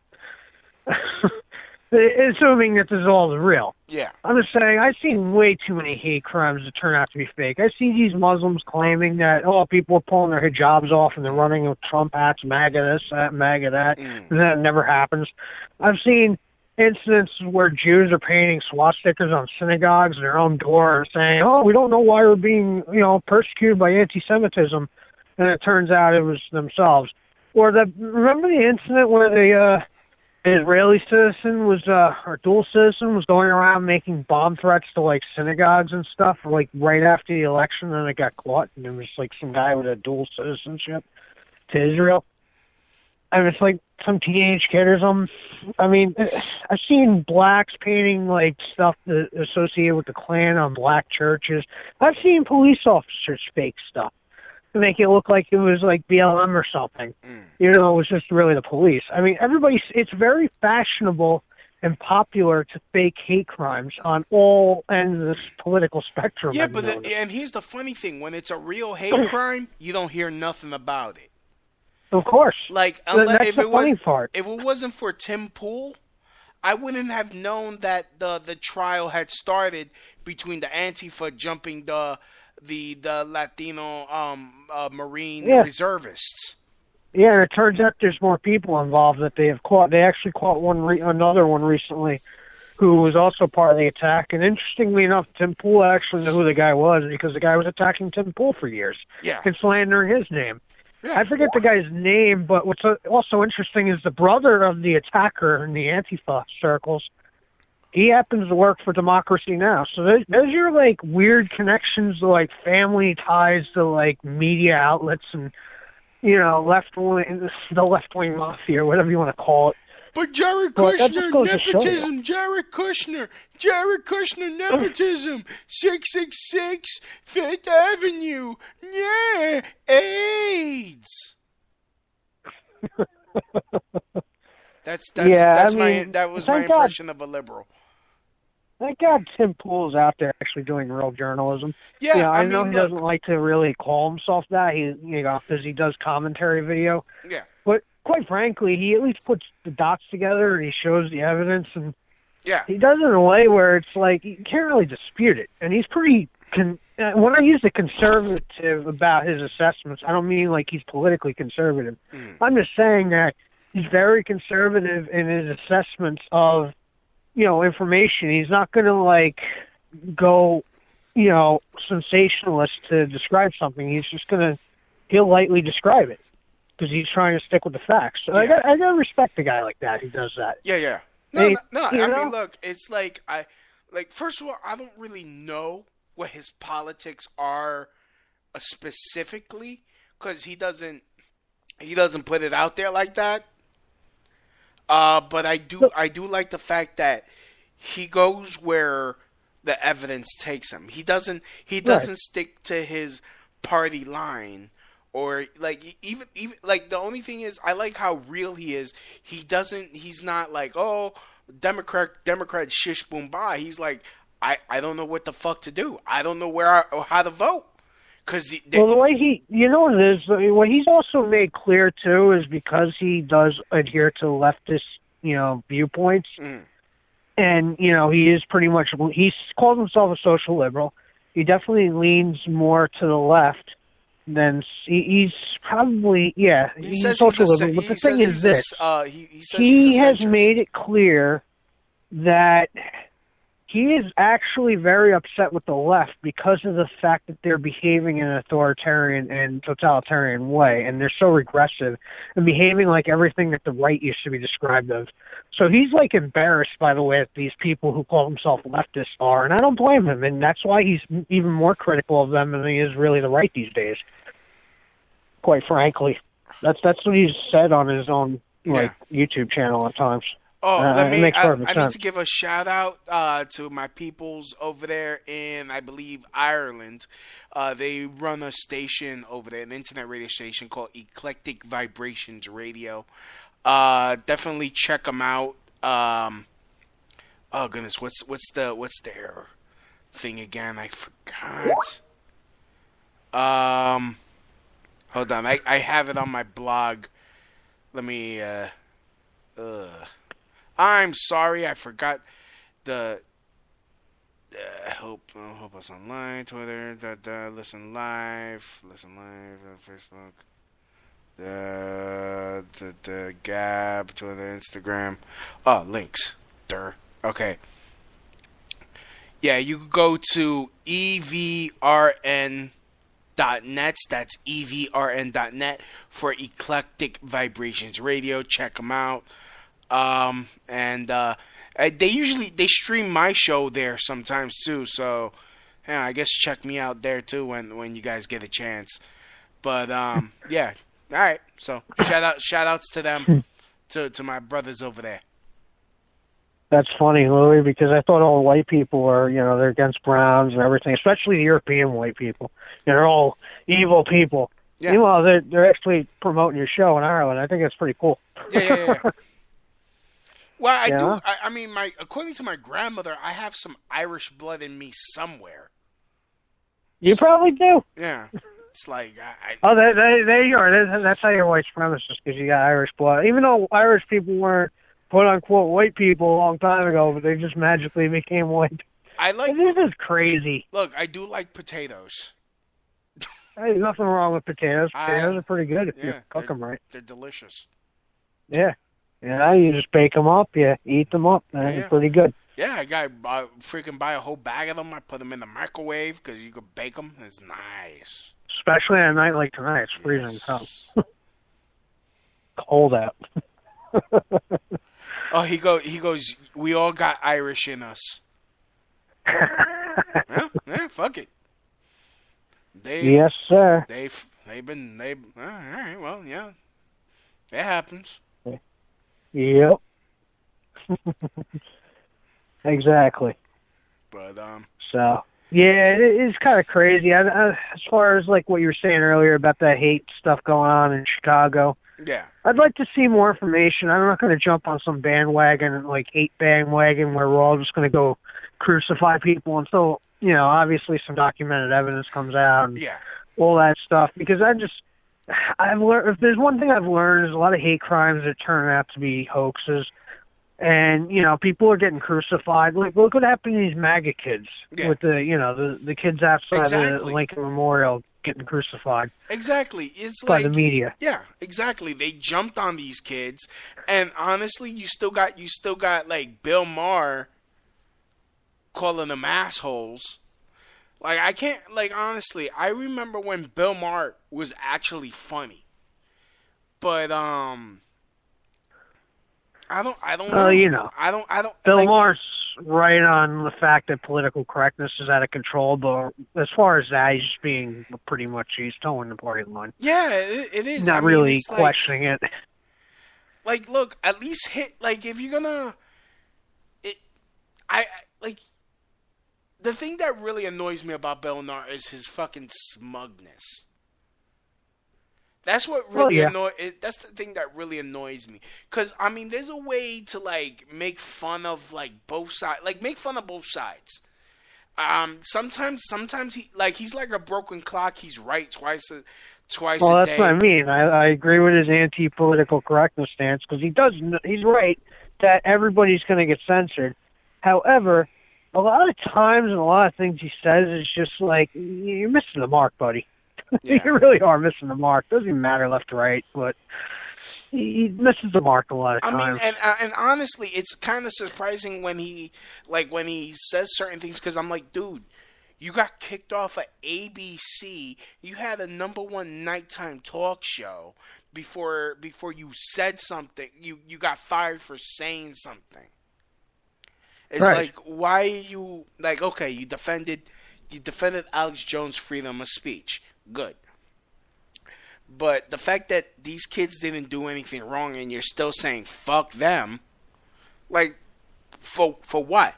Assuming that this is all real. Yeah. I'm just saying, I've seen way too many hate crimes that turn out to be fake. I see these Muslims claiming that, people are pulling their hijabs off and they're running with Trump hats, MAGA this, that, MAGA that, and that never happens. I've seen incidents where Jews are painting swastikas on synagogues in their own door and saying, we don't know why we're being, persecuted by anti-Semitism, and it turns out it was themselves. Or remember the incident where the Israeli citizen was, or dual citizen was going around making bomb threats to, synagogues and stuff, right after the election, and it got caught, and there was, some guy with a dual citizenship to Israel. And it's some teenage kid or something. I mean, I've seen blacks painting stuff associated with the Klan on black churches. I've seen police officers fake stuff to make it look like it was BLM or something. It was just really the police. I mean, it's very fashionable and popular to fake hate crimes on all ends of this political spectrum. Yeah, and here's the funny thing. When it's a real hate crime, you don't hear nothing about it. Of course. That's the funny part. If it wasn't for Tim Pool, I wouldn't have known that the trial had started between the Antifa jumping the Latino Marine reservists. Yeah, and it turns out there's more people involved that they have caught. They actually caught another one recently who was also part of the attack. And interestingly enough, Tim Pool actually knew who the guy was because the guy was attacking Tim Pool for years. Yeah. And slandering his name. Yeah, I forget the guy's name, but what's also interesting is the brother of the attacker in the Antifa circles, he happens to work for Democracy Now! So there's your, weird connections to, family ties to, media outlets and, the left-wing mafia, whatever you want to call it. But Jared Kushner, nepotism, Jared Kushner, nepotism, 666 Fifth Avenue, yeah, AIDS. That was my impression of a liberal. Thank God Tim Pool's out there actually doing real journalism. Yeah, I know he doesn't like to really call himself that. Because he does commentary video. Yeah. But quite frankly, he at least puts the dots together and he shows the evidence, and yeah, he does it in a way where it's you can't really dispute it. And he's pretty when I use the conservative about his assessments, I don't mean like he's politically conservative. I'm just saying that he's very conservative in his assessments of, information. He's not going to like go, sensationalist to describe something. He's just he'll lightly describe it because he's trying to stick with the facts. So I gotta respect a guy like that who does that. Yeah. No. I mean, look, it's like first of all, I don't really know what his politics are specifically because he doesn't put it out there like that. But I do like the fact that he goes where the evidence takes him. He doesn't stick to his party line. Or like even like the only thing is I like how real he is. He's not like, oh, Democrat shish boom bye. He's like, I don't know what the fuck to do. I don't know how to vote. Well, the way what it is, what he's also made clear too is because he does adhere to leftist, viewpoints, and he is pretty much he calls himself a social liberal. He definitely leans more to the left. Then he's probably he's a social liberal. But the thing is this: he has made it clear that he is actually very upset with the left because of the fact that they're behaving in an authoritarian and totalitarian way, and they're so regressive and behaving like everything that the right used to be described of. So he's like embarrassed by the way that these people who call themselves leftists are, and I don't blame him, and that's why he's even more critical of them than he is really the right these days. Quite frankly, that's what he's said on his own YouTube channel at times. Oh, I need to give a shout out to my peoples over there in, I believe, Ireland. They run a station over there, an internet radio station called Eclectic Vibrations Radio. Definitely check them out. Oh goodness, what's their thing again? I forgot. Hold on, I have it on my blog. Let me. I'm sorry, I forgot the. Help us online, Twitter, listen live, Facebook. The Gab, Twitter, Instagram. Oh, links. Okay. Yeah, you can go to evrn.net. That's evrn.net for Eclectic Vibrations Radio. Check them out. And they stream my show there sometimes too. So, yeah, I guess check me out there too when you guys get a chance. But yeah. All right, so shout outs to them, to my brothers over there. That's funny, Louie, because I thought all white people are, they're against browns and everything, especially the European white people. They're all evil people. Yeah. Meanwhile, they're actually promoting your show in Ireland. I think that's pretty cool. Yeah. Well, I do. I mean, according to my grandmother, I have some Irish blood in me somewhere. You probably do. Yeah. It's like there you are. That's how you're white supremacist, because you got Irish blood. Even though Irish people weren't quote unquote white people a long time ago, but they just magically became white. This is crazy. Look, I do like potatoes. Hey, nothing wrong with potatoes. Potatoes are pretty good if you cook them right. They're delicious. Yeah, you just bake them up. You eat them up. They're pretty good. Yeah, I got freaking buy a whole bag of them. I put them in the microwave because you could bake them. It's nice. Especially on a night like tonight, it's freezing cold. Cold out. Oh, he goes. We all got Irish in us. Yeah, fuck it. Yes, sir. They've been. All right. Well, yeah, it happens. Yep. Exactly. But So. Yeah, it's kind of crazy. As far as like what you were saying earlier about that hate stuff going on in Chicago. Yeah. I'd like to see more information. I'm not going to jump on some bandwagon, like hate bandwagon, where we're all just going to go crucify people until, obviously some documented evidence comes out and all that stuff. Because I've learned, if there's one thing I've learned, is a lot of hate crimes that turn out to be hoaxes. And, people are getting crucified. Like, look what happened to these MAGA kids with the kids outside the Lincoln Memorial getting crucified. Exactly. It's by like the media. Yeah, exactly. They jumped on these kids, and honestly, you still got like Bill Maher calling them assholes. Like, I can't, like, honestly, I remember when Bill Maher was actually funny. But I don't know. I don't Bill like, Maher's right on the fact that political correctness is out of control, but as far as that, he's just being he's towing the party line. Yeah, it is. Not really questioning it. Like, look, at least hit, like, if you're gonna, the thing that really annoys me about Bill Maher is his fucking smugness. That's what really that's the thing that really annoys me. Because, I mean, there's a way to, like, make fun of, like, both sides. Like, make fun of both sides. Sometimes he's like a broken clock. He's right twice a day. Well, that's what I mean. I agree with his anti-political correctness stance, because he's right that everybody's going to get censored. However, a lot of times and a lot of things he says is just like, you're missing the mark, buddy. Yeah. You really are missing the mark. Doesn't even matter left or right, but he misses the mark a lot of times. I mean, and honestly, it's kind of surprising when he says certain things, because I'm like, dude, you got kicked off of ABC. You had a #1 nighttime talk show before you said something. You got fired for saying something. It's right. Like, why are you, like, okay, you defended Alex Jones' freedom of speech. Good. But the fact that these kids didn't do anything wrong and you're still saying fuck them, like, for what?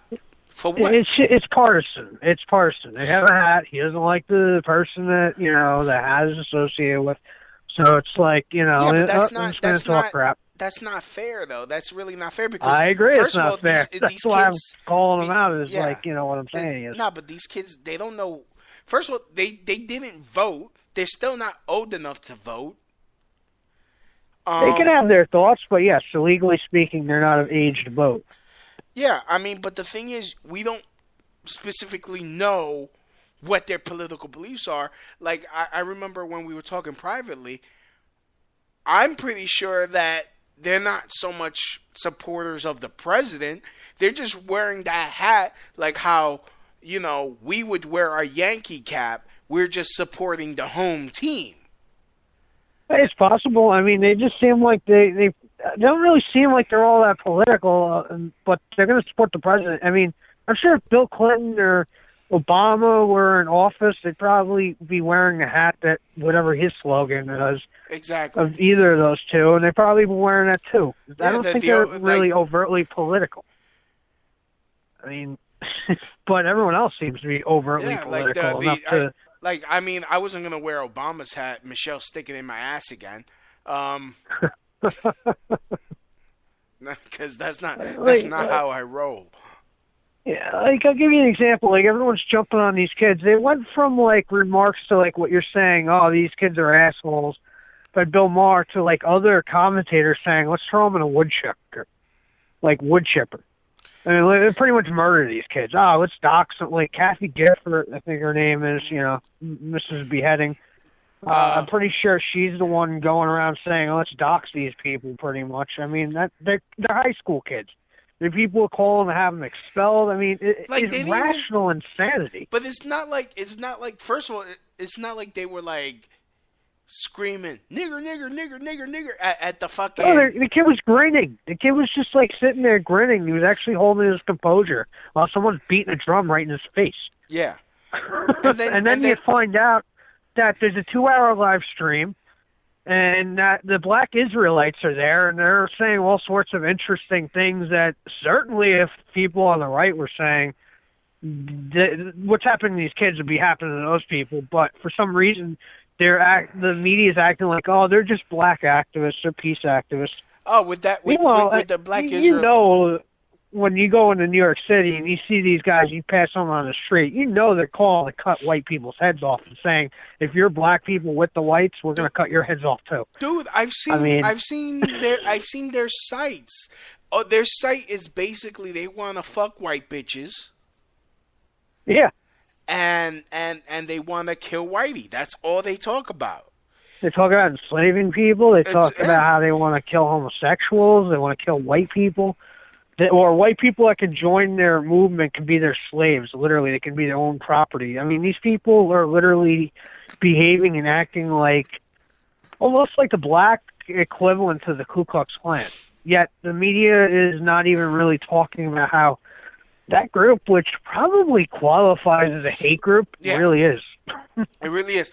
For what? It's partisan. It's partisan. They have a hat. He doesn't like the person that the hat is associated with. So it's like, yeah, but that's not crap. That's not fair, though. That's really not fair, because I agree. First it's not of all, fair. These That's kids, why I'm calling them out. Is what I'm saying is. No, but these kids, they don't know. First of all, they didn't vote. They're still not old enough to vote. They can have their thoughts, but yes, so legally speaking, they're not of age to vote. Yeah, I mean, but the thing is, we don't specifically know what their political beliefs are. Like, I remember when we were talking privately, I'm pretty sure that they're not so much supporters of the president. They're just wearing that hat like how, we would wear our Yankee cap. We're just supporting the home team. It's possible. I mean, they just seem like they don't really seem like they're all that political, but they're going to support the president. I mean, I'm sure if Bill Clinton or Obama were in office, they'd probably be wearing a hat that whatever his slogan is. Exactly. Of either of those two, and they'd probably be wearing that too. I don't think they're really overtly political. I mean, but everyone else seems to be overtly political enough to... I mean, I wasn't going to wear Obama's hat, Michelle sticking in my ass again. Because that's not how I roll. Yeah, like, I'll give you an example. Like, everyone's jumping on these kids. They went from, like, remarks to, like, what you're saying, oh, these kids are assholes, by Bill Maher, to, like, other commentators saying, let's throw them in a wood chipper. Like, wood chipper. I mean, they pretty much murder these kids. Oh, let's dox them. Like, Kathy Gifford, I think her name is, Mrs. Beheading. I'm pretty sure she's the one going around saying, oh, let's dox these people, pretty much. I mean, they're high school kids. The people call them to have them expelled. I mean, it's rational insanity. But it's not like, first of all, it's not like they were, like, screaming, nigger, nigger, nigger, nigger, nigger, at the fucking... Oh, the kid was grinning. The kid was just, like, sitting there grinning. He was actually holding his composure while someone's beating a drum right in his face. Yeah. And then you find out that there's a 2-hour live stream, and that the black Israelites are there, and they're saying all sorts of interesting things that certainly if people on the right were saying, what's happening to these kids would be happening to those people, but for some reason... the media is acting like, oh, they're just black activists, they're peace activists. Oh, with the black Israel. When you go into New York City and you see these guys, you pass them on the street, they're calling to cut white people's heads off and saying, if you're black people with the whites, we're going to cut your heads off too. Dude, I've seen their sites their site is basically they want to fuck white bitches. Yeah. And they want to kill whitey. That's all they talk about. They talk about enslaving people. They talk about how they want to kill homosexuals. They want to kill white people. Or white people that can join their movement can be their slaves. Literally, they can be their own property. I mean, these people are literally behaving and acting like almost like the black equivalent to the Ku Klux Klan. Yet the media is not even really talking about how that group, which probably qualifies as a hate group, really is. It really is.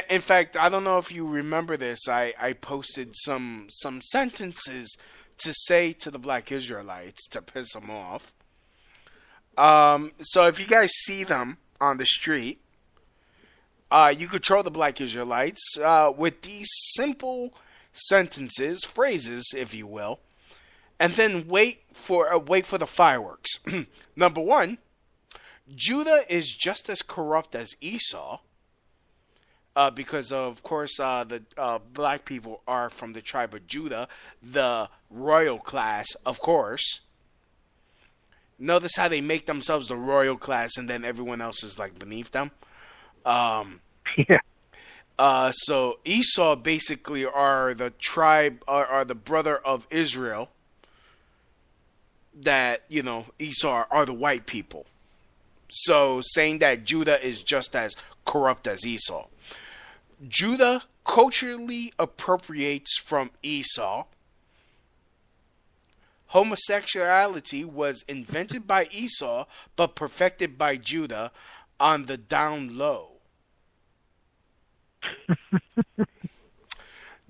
In fact, I don't know if you remember this. I posted some sentences to say to the black Israelites to piss them off. So if you guys see them on the street, you control the black Israelites with these simple sentences, phrases, if you will, and then wait for the fireworks. Number one, Judah is just as corrupt as Esau. Because, of course, the black people are from the tribe of Judah, the royal class, of course. Notice how they make themselves the royal class and then everyone else is, like, beneath them. So Esau basically are the tribe, are the brother of Israel that, Esau are the white people. So saying that Judah is just as corrupt as Esau. Judah culturally appropriates from Esau. Homosexuality was invented by Esau, but perfected by Judah on the down low.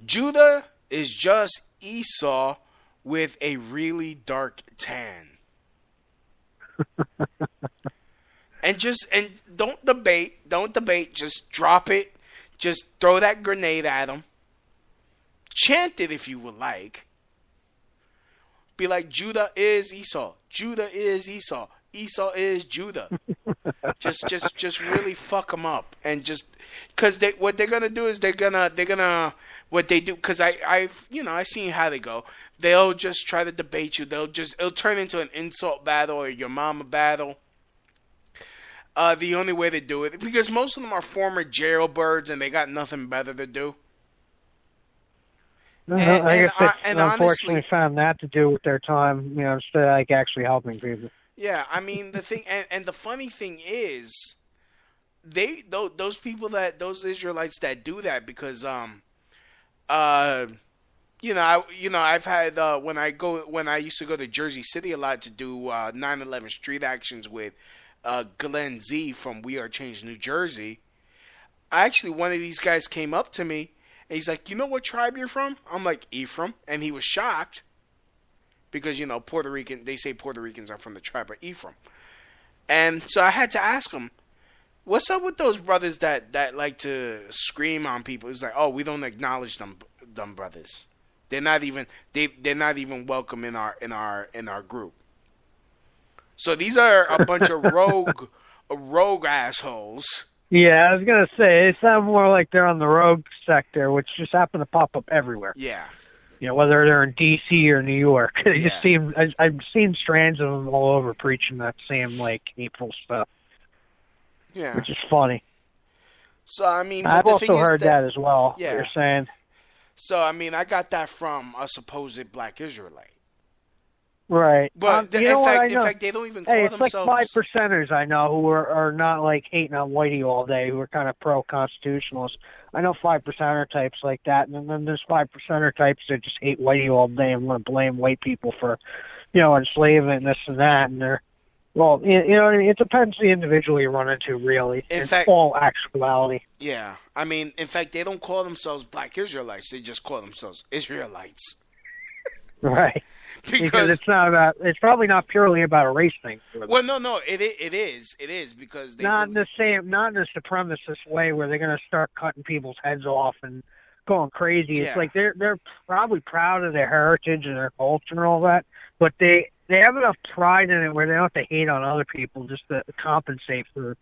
Judah is just Esau with a really dark tan. And don't debate, just drop it. Just throw that grenade at them. Chant it if you would like. Be like, Judah is Esau. Judah is Esau. Esau is Judah. just really fuck them up. And just, because what they're going to do is they're gonna, what they do, because I've seen how they go. They'll just try to debate you. It'll turn into an insult battle or your mama battle. The only way to do it, because most of them are former jailbirds and they got nothing better to do. I guess they unfortunately honestly, found that to do with their time, instead of like actually helping people. Yeah, I mean the thing, and the funny thing is, those Israelites that do that because I've had when I used to go to Jersey City a lot to do 9/11 street actions with Glenn Z from We Are Change, New Jersey. One of these guys came up to me and he's like, "You know what tribe you're from?" I'm like, "Ephraim," and he was shocked because Puerto Rican. They say Puerto Ricans are from the tribe of Ephraim, and so I had to ask him, "What's up with those brothers that like to scream on people?" He's like, "Oh, we don't acknowledge them brothers. They're not even welcome in our group." So these are a bunch of rogue assholes. Yeah, I was going to say, they sound more like they're on the rogue sector, which just happen to pop up everywhere. Yeah. Whether they're in D.C. or New York. They just seem, I've seen strands of them all over preaching that same, hateful stuff. Yeah. Which is funny. So, I mean... I've also heard that as well, yeah. What you're saying. So, I mean, I got that from a supposed black Israelite. Right. But in fact, they don't even call themselves... It's like 5%ers I know who are not hating on whitey all day, who are kind of pro-constitutionalists. I know 5%er types like that, and then there's 5%er types that just hate whitey all day and want to blame white people for, enslavement and this and that. And they're, well, it depends the individual you run into, really. In fact, all actuality. Yeah. I mean, in fact, they don't call themselves black Israelites. They just call themselves Israelites. Right. Because it's probably not purely about a race thing. Well, no, it is because they not in a supremacist way where they're going to start cutting people's heads off and going crazy. Yeah. It's like they're probably proud of their heritage and their culture and all that, but they have enough pride in it where they don't have to hate on other people just to compensate for,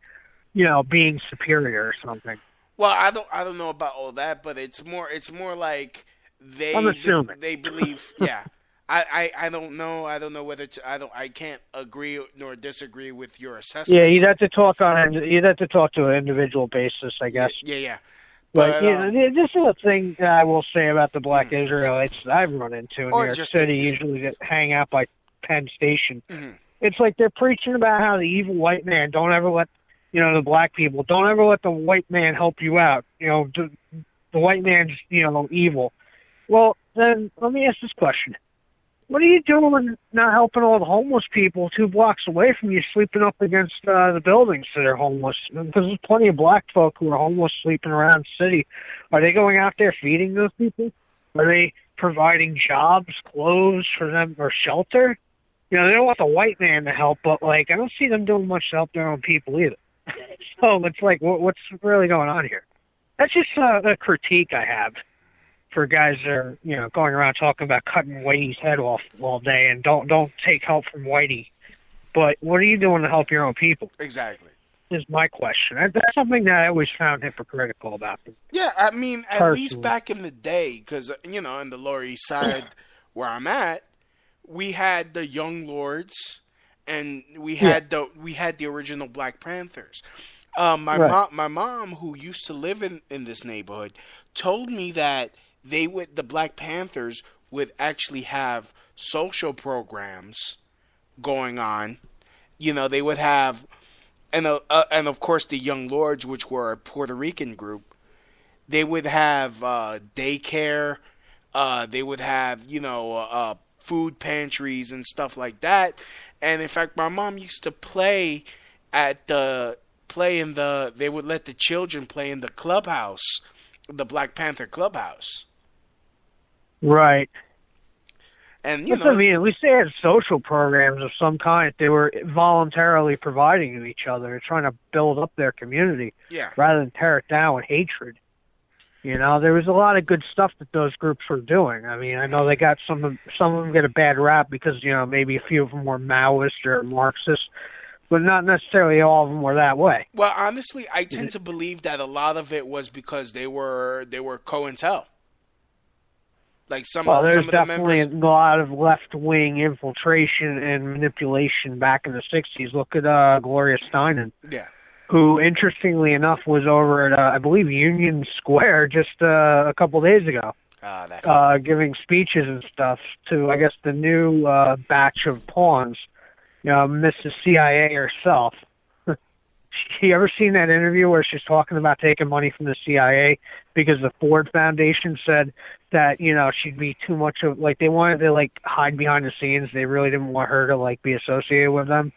being superior or something. Well, I don't know about all that, but it's more like they I'm assuming. they believe, yeah. I don't know. I don't know whether to, I can't agree nor disagree with your assessment. Yeah, you'd have to talk to an individual basis, I guess. Yeah. But this is a thing that I will say about the Black Israelites that I've run into in New York City. Usually, that hang out by Penn Station. Mm-hmm. It's like they're preaching about how the evil white man don't ever let the black people don't ever let the white man help you out. The white man's evil. Well, then let me ask this question. What are you doing not helping all the homeless people 2 blocks away from you sleeping up against the buildings that are homeless? Because there's plenty of black folk who are homeless sleeping around the city. Are they going out there feeding those people? Are they providing jobs, clothes for them, or shelter? They don't want the white man to help, but, I don't see them doing much to help their own people either. So it's like, what's really going on here? That's just a critique I have for guys that are, going around talking about cutting Whitey's head off all day and don't take help from Whitey. But what are you doing to help your own people? Exactly. Is my question. That's something that I always found hypocritical about them. Yeah, I mean, at least back in the day, because, in the Lower East Side where I'm at, we had the Young Lords and we had the original Black Panthers. My mom, who used to live in this neighborhood, told me that the Black Panthers would actually have social programs going on. They would have, and of course the Young Lords, which were a Puerto Rican group, they would have daycare. They would have food pantries and stuff like that. And in fact, my mom used to they would let the children play in the clubhouse, the Black Panther clubhouse. Right. And at least they had social programs of some kind. They were voluntarily providing to each other, trying to build up their community, rather than tear it down with hatred. There was a lot of good stuff that those groups were doing. I mean, I know they got some of them get a bad rap because maybe a few of them were Maoist or Marxist, but not necessarily all of them were that way. Well, honestly, I tend to believe that a lot of it was because they were COINTEL. There's definitely a lot of left-wing infiltration and manipulation back in the 60s. Look at Gloria Steinem, who, interestingly enough, was over at, I believe, Union Square just a couple days ago, giving speeches and stuff to, I guess, the new batch of pawns, Mrs. CIA herself. You ever seen that interview where she's talking about taking money from the CIA because the Ford Foundation said that, she'd be too much of, they wanted to, hide behind the scenes. They really didn't want her to, be associated with them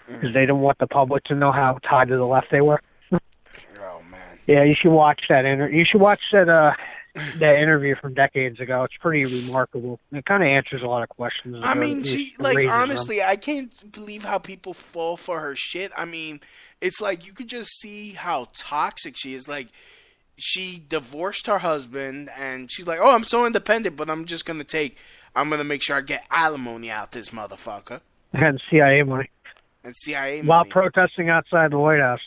because they didn't want the public to know how tied to the left they were. Oh, man. Yeah, you should watch that You should watch that interview from decades ago. It's pretty remarkable. It kind of answers a lot of questions. I mean, honestly, I can't believe how people fall for her shit. I mean, it's you could just see how toxic she is. She divorced her husband, and she's like, oh, I'm so independent, but I'm going to make sure I get alimony out this motherfucker. And CIA money. While protesting outside the White House.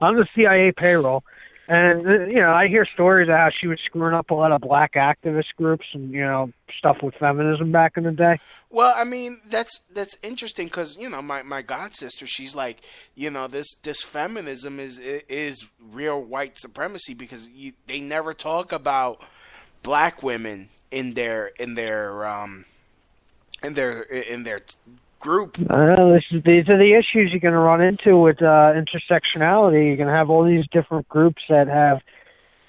On the CIA payroll. And, I hear stories of how she was screwing up a lot of black activist groups and, stuff with feminism back in the day. Well, I mean, that's interesting because, my god sister, she's like, this feminism is real white supremacy because they never talk about black women in their group. These are the issues you're going to run into with intersectionality. You're going to have all these different groups that have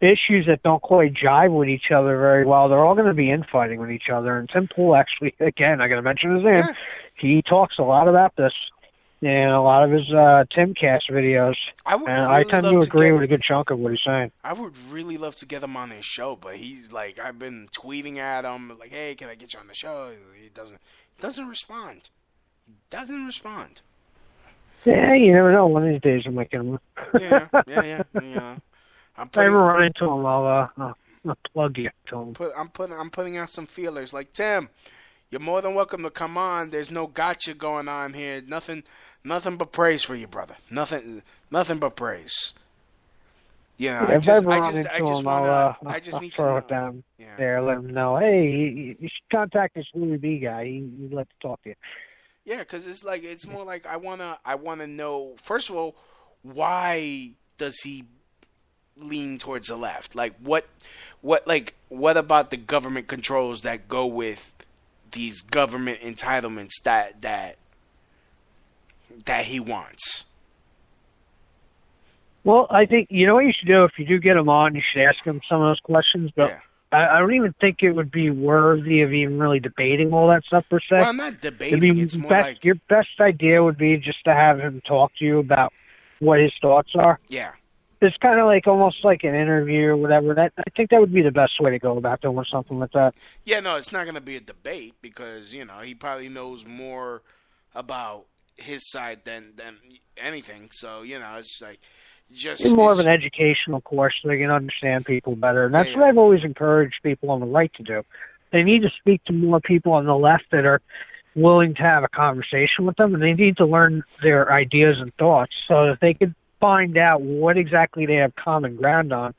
issues that don't quite jive with each other very well. They're all going to be infighting with each other. And Tim Pool actually, again, I got to mention his name. He talks a lot about this in a lot of his Timcast videos. I tend to agree with a good chunk of what he's saying. I would really love to get him on his show, but he's like, I've been tweeting at him, like, hey, can I get you on the show? He doesn't respond. Doesn't respond. Yeah, you never know. One of these days I might get him. Yeah. If I ever run into him, I'll plug you to him. I'm putting out some feelers. Like, Tim, you're more than welcome to come on. There's no gotcha going on here. Nothing but praise for you, brother. Nothing but praise. Yeah, if I run into I just him, wanna, I'll need to throw know. it down Yeah. there, let him know, hey, you should contact this Louie B guy. He'd like to talk to you. Yeah, because it's more like I wanna know. First of all, why does he lean towards the left? Like what about the government controls that go with these government entitlements that he wants? Well, I think you know what you should do if you do get him on. You should ask him some of those questions, but. Yeah. I don't even think it would be worthy of even really debating all that stuff per se. Well, I'm not debating. It's more like your best idea would be just to have him talk to you about what his thoughts are. Yeah. It's kind of like almost like an interview or whatever. I think that would be the best way to go about doing something like that. Yeah, no, it's not going to be a debate because he probably knows more about his side than anything. So it's like. It's more of an educational course so they can understand people better. And that's what I've always encouraged people on the right to do. They need to speak to more people on the left that are willing to have a conversation with them, and they need to learn their ideas and thoughts so that they can find out what exactly they have common ground on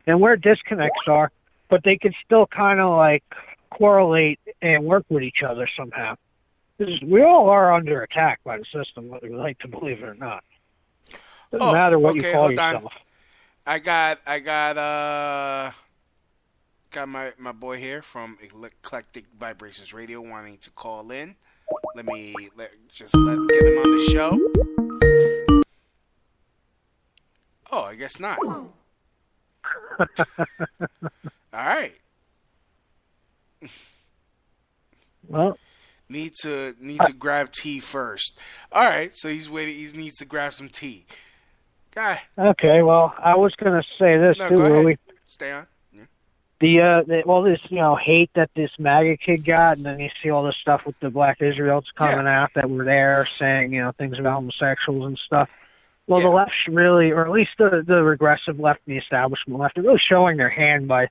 and where disconnects are, but they can still kind of like correlate and work with each other somehow. Because we all are under attack by the system, whether we like to believe it or not. Doesn't matter what you call yourself. On. I got my boy here from Eclectic Vibrations Radio wanting to call in. Let get him on the show. Oh, I guess not. All right. Well, need to grab tea first. All right, so he's waiting. He needs to grab some tea. Guy. Okay, well, I was going to say this too, Louie. Stay on. Yeah. This hate that this MAGA kid got, and then you see all this stuff with the Black Israelites coming out that were there saying things about homosexuals and stuff. Well, the left really, or at least the regressive left and the establishment left, are really showing their hand by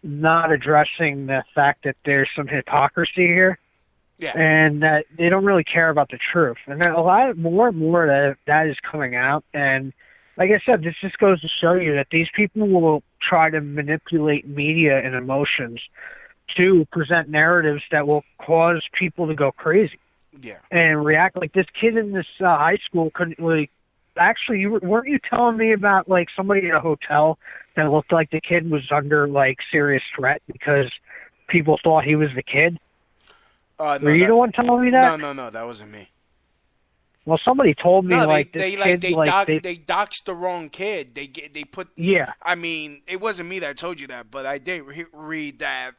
not addressing the fact that there's some hypocrisy here. Yeah. And that they don't really care about the truth. And a lot more and more that is coming out. And like I said, this just goes to show you that these people will try to manipulate media and emotions to present narratives that will cause people to go crazy. Yeah. And react like this kid in this high school couldn't really. Actually, weren't you telling me about like somebody at a hotel that looked like the kid was under like serious threat because people thought he was the kid? No, Were you the one telling me that? No, that wasn't me. Well, somebody told me they doxed the wrong kid. They put. Yeah. I mean, it wasn't me that told you that, but I did read that.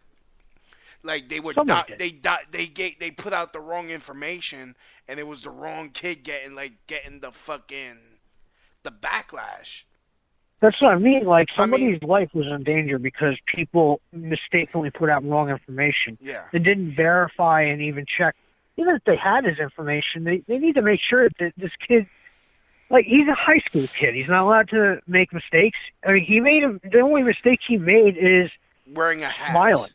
Like they were they put out the wrong information, and it was the wrong kid getting the fucking the backlash. That's what I mean. Like somebody's life was in danger because people mistakenly put out wrong information. Yeah. They didn't verify and even check. Even if they had his information, they need to make sure that this kid, like he's a high school kid, he's not allowed to make mistakes. I mean, the only mistake he made is wearing a hat, smiling,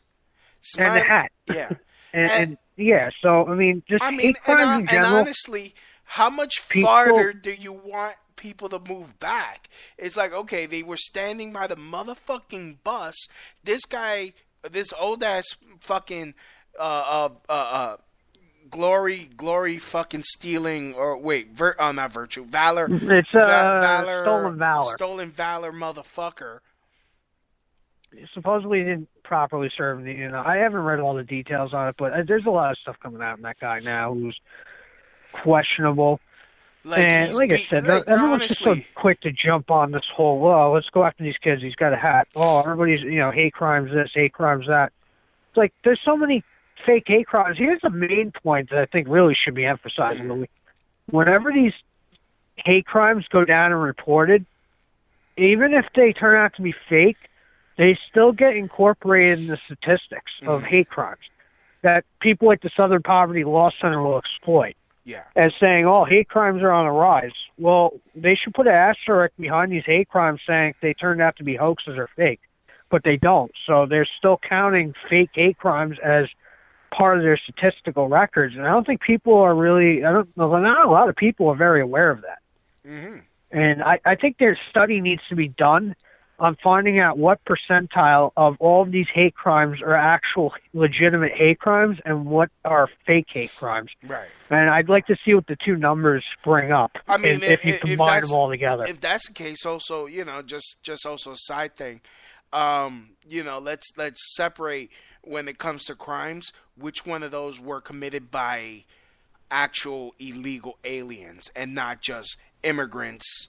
and a hat. Yeah, and yeah. So I mean, just hate crimes in general. And honestly, how much farther do you want people to move back? It's like, okay, they were standing by the motherfucking bus. This guy, this old ass fucking glory fucking stealing, or wait, not virtue, valor. It's stolen valor. Stolen valor motherfucker. Supposedly he didn't properly serve I haven't read all the details on it, but there's a lot of stuff coming out in that guy now who's questionable. And like I said, everyone's just so quick to jump on this whole, let's go after these kids, he's got a hat. Oh, everybody's, hate crimes this, hate crimes that. It's like, there's so many fake hate crimes. Here's the main point that I think really should be emphasized, Louie. Whenever these hate crimes go down and reported, even if they turn out to be fake, they still get incorporated in the statistics of hate crimes that people like the Southern Poverty Law Center will exploit. Yeah. As saying, hate crimes are on the rise. Well, they should put an asterisk behind these hate crimes saying they turned out to be hoaxes or fake, but they don't. So they're still counting fake hate crimes as part of their statistical records. And I don't think people are really, not a lot of people are very aware of that. Mm-hmm. And I think their study needs to be done on finding out what percentile of all of these hate crimes are actual legitimate hate crimes and what are fake hate crimes. Right. And I'd like to see what the two numbers bring up. I mean, if you combine them all together. If that's the case, also, just also a side thing, let's separate when it comes to crimes, which one of those were committed by actual illegal aliens and not just immigrants.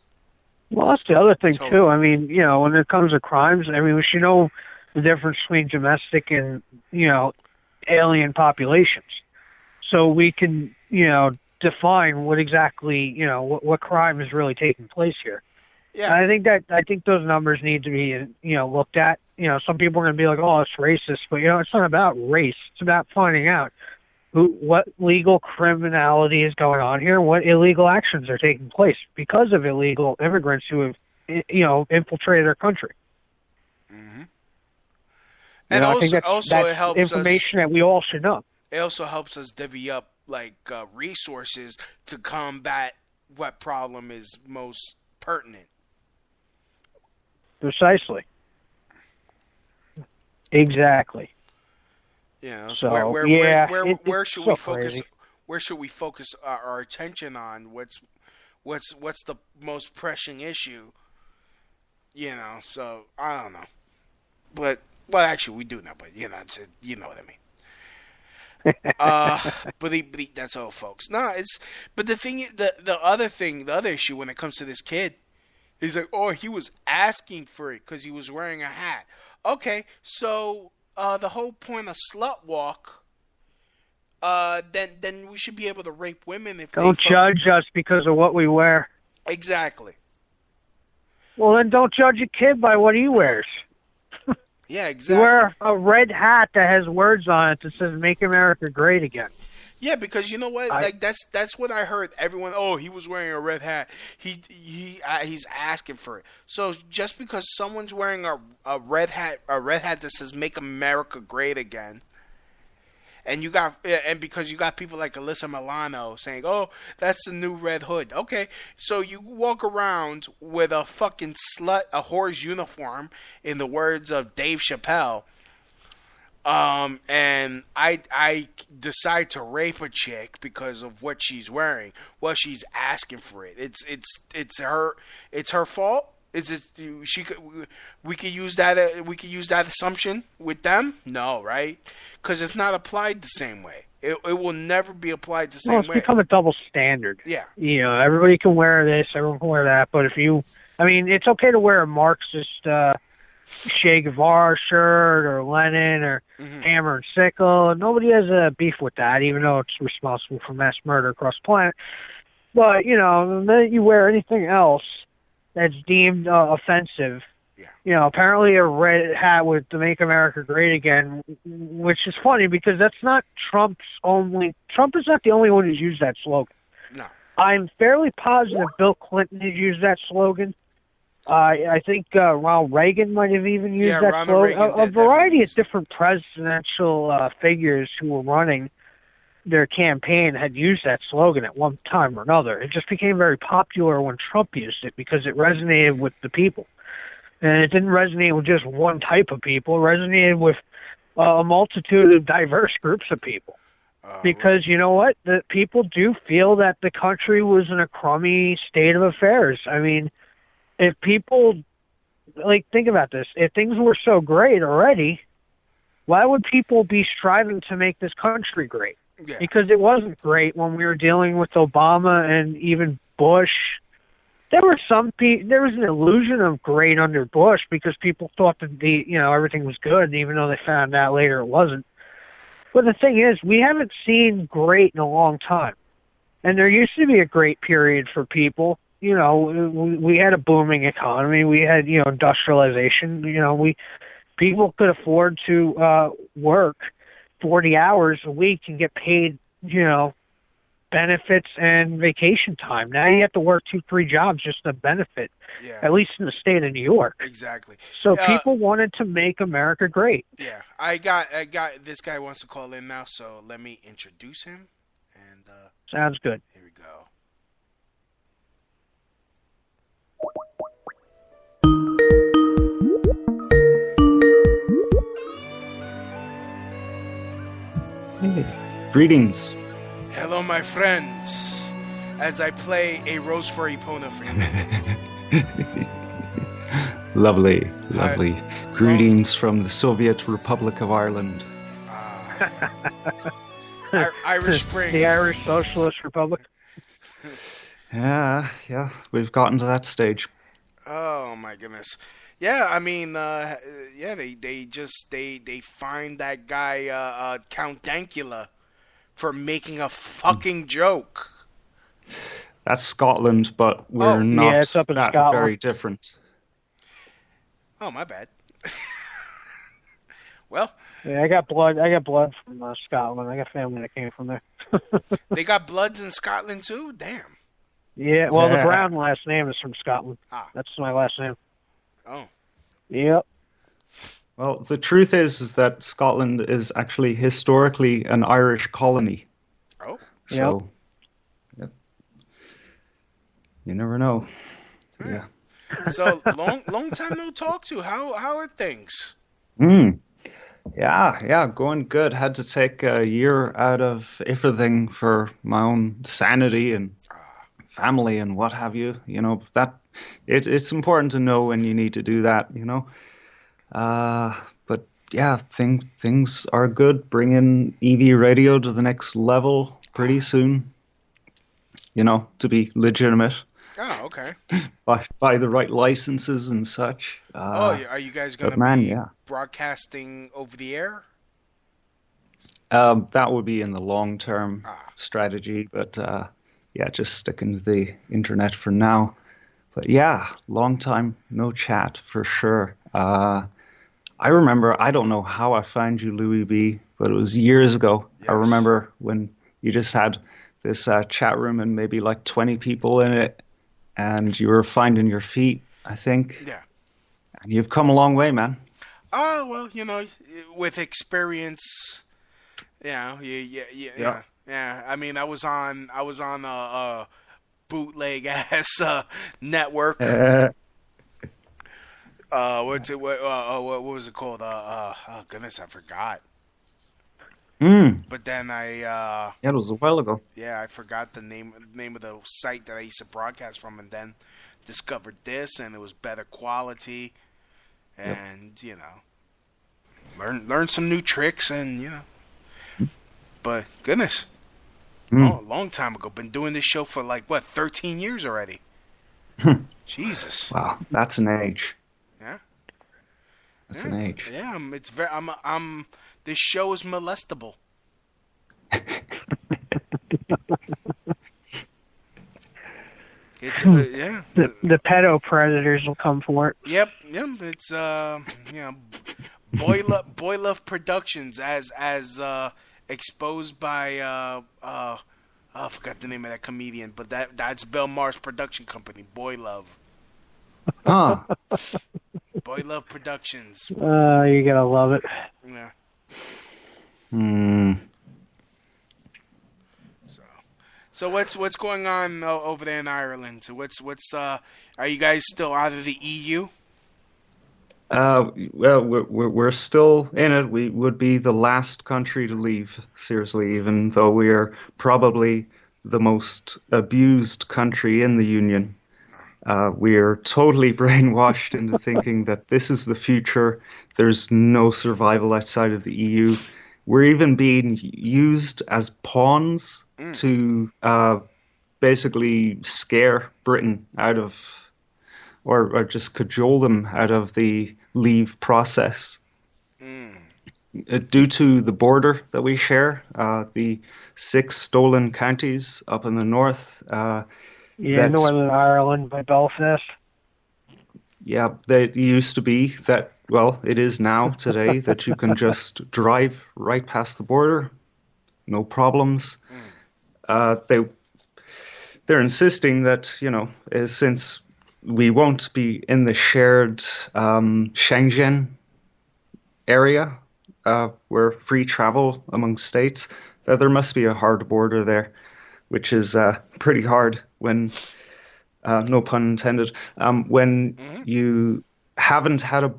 Well, that's the other thing, too. I mean, when it comes to crimes, I mean, we should know the difference between domestic and, alien populations. So we can, define what exactly, what crime is really taking place here. Yeah. And I think those numbers need to be, looked at. Some people are going to be like, oh, it's racist. But, it's not about race. It's about finding out what legal criminality is going on here, what illegal actions are taking place because of illegal immigrants who have, infiltrated our country. Mm-hmm. And also it helps information that we all should know. It also helps us divvy up resources to combat what problem is most pertinent. Precisely. Exactly. So where should we focus? Crazy. Where should we focus our attention on? What's the most pressing issue? So I don't know. But actually we do know. But you know what I mean. But that's all, folks. No, but the thing, the other issue when it comes to this kid, he's like, oh, he was asking for it because he was wearing a hat. Okay, so. The whole point of slut walk, then we should be able to rape women if don't judge us because of what we wear. Exactly. Well, then don't judge a kid by what he wears. Yeah, exactly. You wear a red hat that has words on it that says "Make America Great Again." Yeah, because you know what? That's what I heard. Everyone, oh, he was wearing a red hat. He's asking for it. So just because someone's wearing a red hat that says "Make America Great Again," and because you got people like Alyssa Milano saying, "Oh, that's the new Red Hood." Okay, so you walk around with a fucking a whore's uniform, in the words of Dave Chappelle. And I decide to rape a chick because of what she's wearing. Well, she's asking for it. It's her fault. Is it we could use that assumption with them? No, right? Because it's not applied the same way. It will never be applied the same way. It's become a double standard. Yeah. Everybody can wear this, everyone can wear that, but it's okay to wear a Marxist Che Guevara shirt or Lenin or Hammer and Sickle. Nobody has a beef with that, even though it's responsible for mass murder across the planet. But, the minute you wear anything else that's deemed offensive, apparently a red hat with the Make America Great Again, which is funny because that's not Trump is not the only one who's used that slogan. No. I'm fairly positive Bill Clinton has used that slogan. I think Ronald Reagan might have even used that slogan. A variety of different presidential figures who were running their campaign had used that slogan at one time or another. It just became very popular when Trump used it because it resonated with the people. And it didn't resonate with just one type of people. It resonated with a multitude of diverse groups of people. Because you know what? The people do feel that the country was in a crummy state of affairs. I mean, if people, think about this. If things were so great already, why would people be striving to make this country great? Yeah. Because it wasn't great when we were dealing with Obama and even Bush. There was an illusion of great under Bush because people thought that everything was good, even though they found out later it wasn't. But the thing is, we haven't seen great in a long time. And there used to be a great period for people. We had a booming economy. We had, industrialization. People could afford to work 40 hours a week and get paid, benefits and vacation time. Now you have to work 2-3 jobs just to benefit, at least in the state of New York. Exactly. So people wanted to make America great. Yeah, I got this guy wants to call in now, so let me introduce him. And sounds good. Here we go. Greetings. Hello, my friends, as I play a Rose for Epona for you. Lovely, lovely. Greetings from the Soviet Republic of Ireland. Irish Spring. The Irish Socialist Republic. Yeah, we've gotten to that stage. Oh my goodness. Yeah, I mean, they find that guy Count Dankula for making a fucking joke. That's Scotland, but we're not it's up in that Scotland. very different. Oh, my bad. Well, yeah, I got blood from Scotland. I got family that came from there. They got Bloods in Scotland too? Damn. Yeah, well, the Brown last name is from Scotland. That's my last name. Oh. Yep. Well, the truth is that Scotland is actually historically an Irish colony. Oh. So, yep. You never know. Yeah. So long time no talk to. How are things? Yeah, going good. Had to take a year out of everything for my own sanity and family and what have you. You know, that it's important to know when you need to do that, you know. But yeah, things are good. Bringing EV radio to the next level pretty soon. You know, to be legitimate. Oh, okay. By the right licenses and such. Are you guys going to be broadcasting over the air? That would be in the long-term strategy, but just sticking to the internet for now. But yeah, long time no chat for sure. I remember, I don't know how I found you, Louie B, but it was years ago. Yes. I remember when you just had this chat room and maybe like 20 people in it, and you were finding your feet, I think. Yeah. And you've come a long way, man. Oh, well, you know, with experience, yeah. I mean, I was on a bootleg ass network. What was it called? Oh goodness, I forgot. But then it was a while ago. Yeah, I forgot the name of the site that I used to broadcast from, and then discovered this, and it was better quality, and you know, learn some new tricks, and you know. But goodness, long time ago. Been doing this show for like 13 years already. Jesus. Wow, that's an age. Yeah. That's an age. Yeah, this show is molestable. It's yeah. The pedo predators will come for it. Yep. It's Boy Love Productions as exposed by I forgot the name of that comedian, but that's Bill Maher's production company, Boy Love. Ah. Boy Love Productions. You gotta love it. Yeah. So what's going on over there in Ireland? So what's are you guys still out of the EU? Well, we're still in it. We would be the last country to leave, seriously, even though we are probably the most abused country in the Union. We are totally brainwashed into thinking that this is the future. There's no survival outside of the EU. We're even being used as pawns to basically scare Britain out of, or just cajole them out of the leave process. Due to the border that we share, the 6 stolen counties up in the north. Northern Ireland by Belfast. Yeah, it used to be that, well, it is now today that you can just drive right past the border, no problems. They're insisting that, you know, since we won't be in the shared Schengen area where free travel among states, that there must be a hard border there, which is pretty hard when, no pun intended, when you haven't had a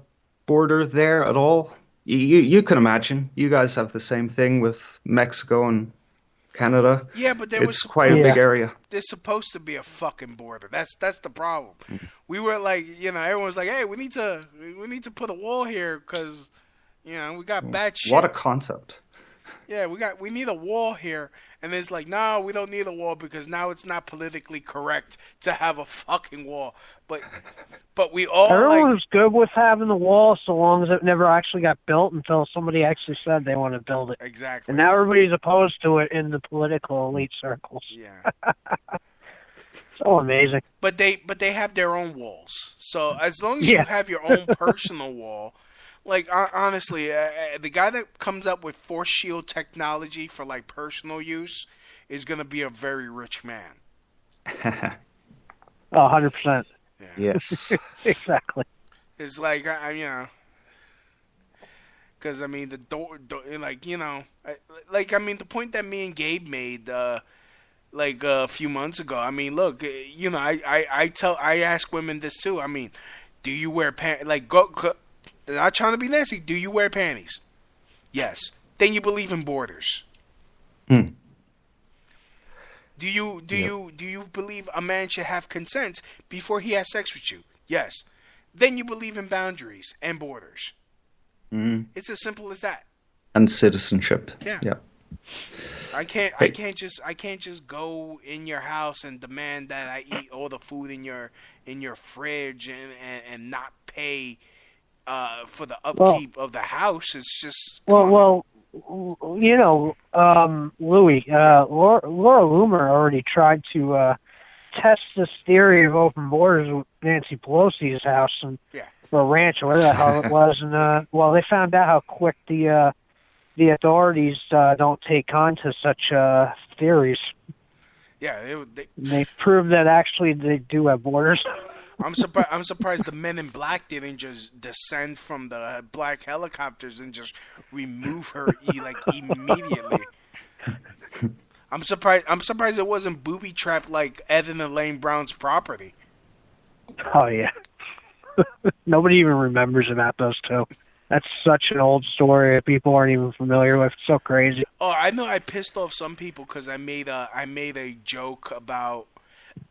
border there at all. You can imagine. You guys have the same thing with Mexico and Canada. Yeah, but it's quite a big area. There's supposed to be a fucking border. That's the problem. We were like, everyone was like, hey, we need to put a wall here because, we got bad shit. What a concept. Yeah, we need a wall here. And it's like, no, we don't need a wall because now it's not politically correct to have a fucking wall. But we all everyone was good with having the wall so long as it never actually got built until somebody actually said they want to build it. Exactly. And now everybody's opposed to it in the political elite circles. Yeah. So amazing. But they have their own walls. So as long as you have your own personal wall. Like, honestly, the guy that comes up with force shield technology for, like, personal use is going to be a very rich man. 100%. Yeah. Yes. Exactly. It's like, because, I mean, the door, like, the point that me and Gabe made, like, a few months ago, I mean, look, I ask women this, too. I mean, do you wear pants? Like, go not trying to be nasty. Do you wear panties? Yes. Then you believe in borders. Do you believe a man should have consent before he has sex with you? Yes. Then you believe in boundaries and borders. It's as simple as that. And citizenship. Yeah. I can't just go in your house and demand that I eat all the food in your fridge and not pay for the upkeep of the house. It's just Louie, Laura Loomer already tried to test this theory of open borders with Nancy Pelosi's house and or ranch or whatever the hell it was, and they found out how quick the authorities don't take on to such theories. Yeah, they proved that actually they do have borders. I'm surprised the Men in Black didn't just descend from the black helicopters and just remove her immediately. I'm surprised it wasn't booby trapped like Ed and Elaine Brown's property. Oh yeah. Nobody even remembers about those two. That's such an old story that people aren't even familiar with. It's so crazy. Oh, I know I pissed off some people because I made a joke about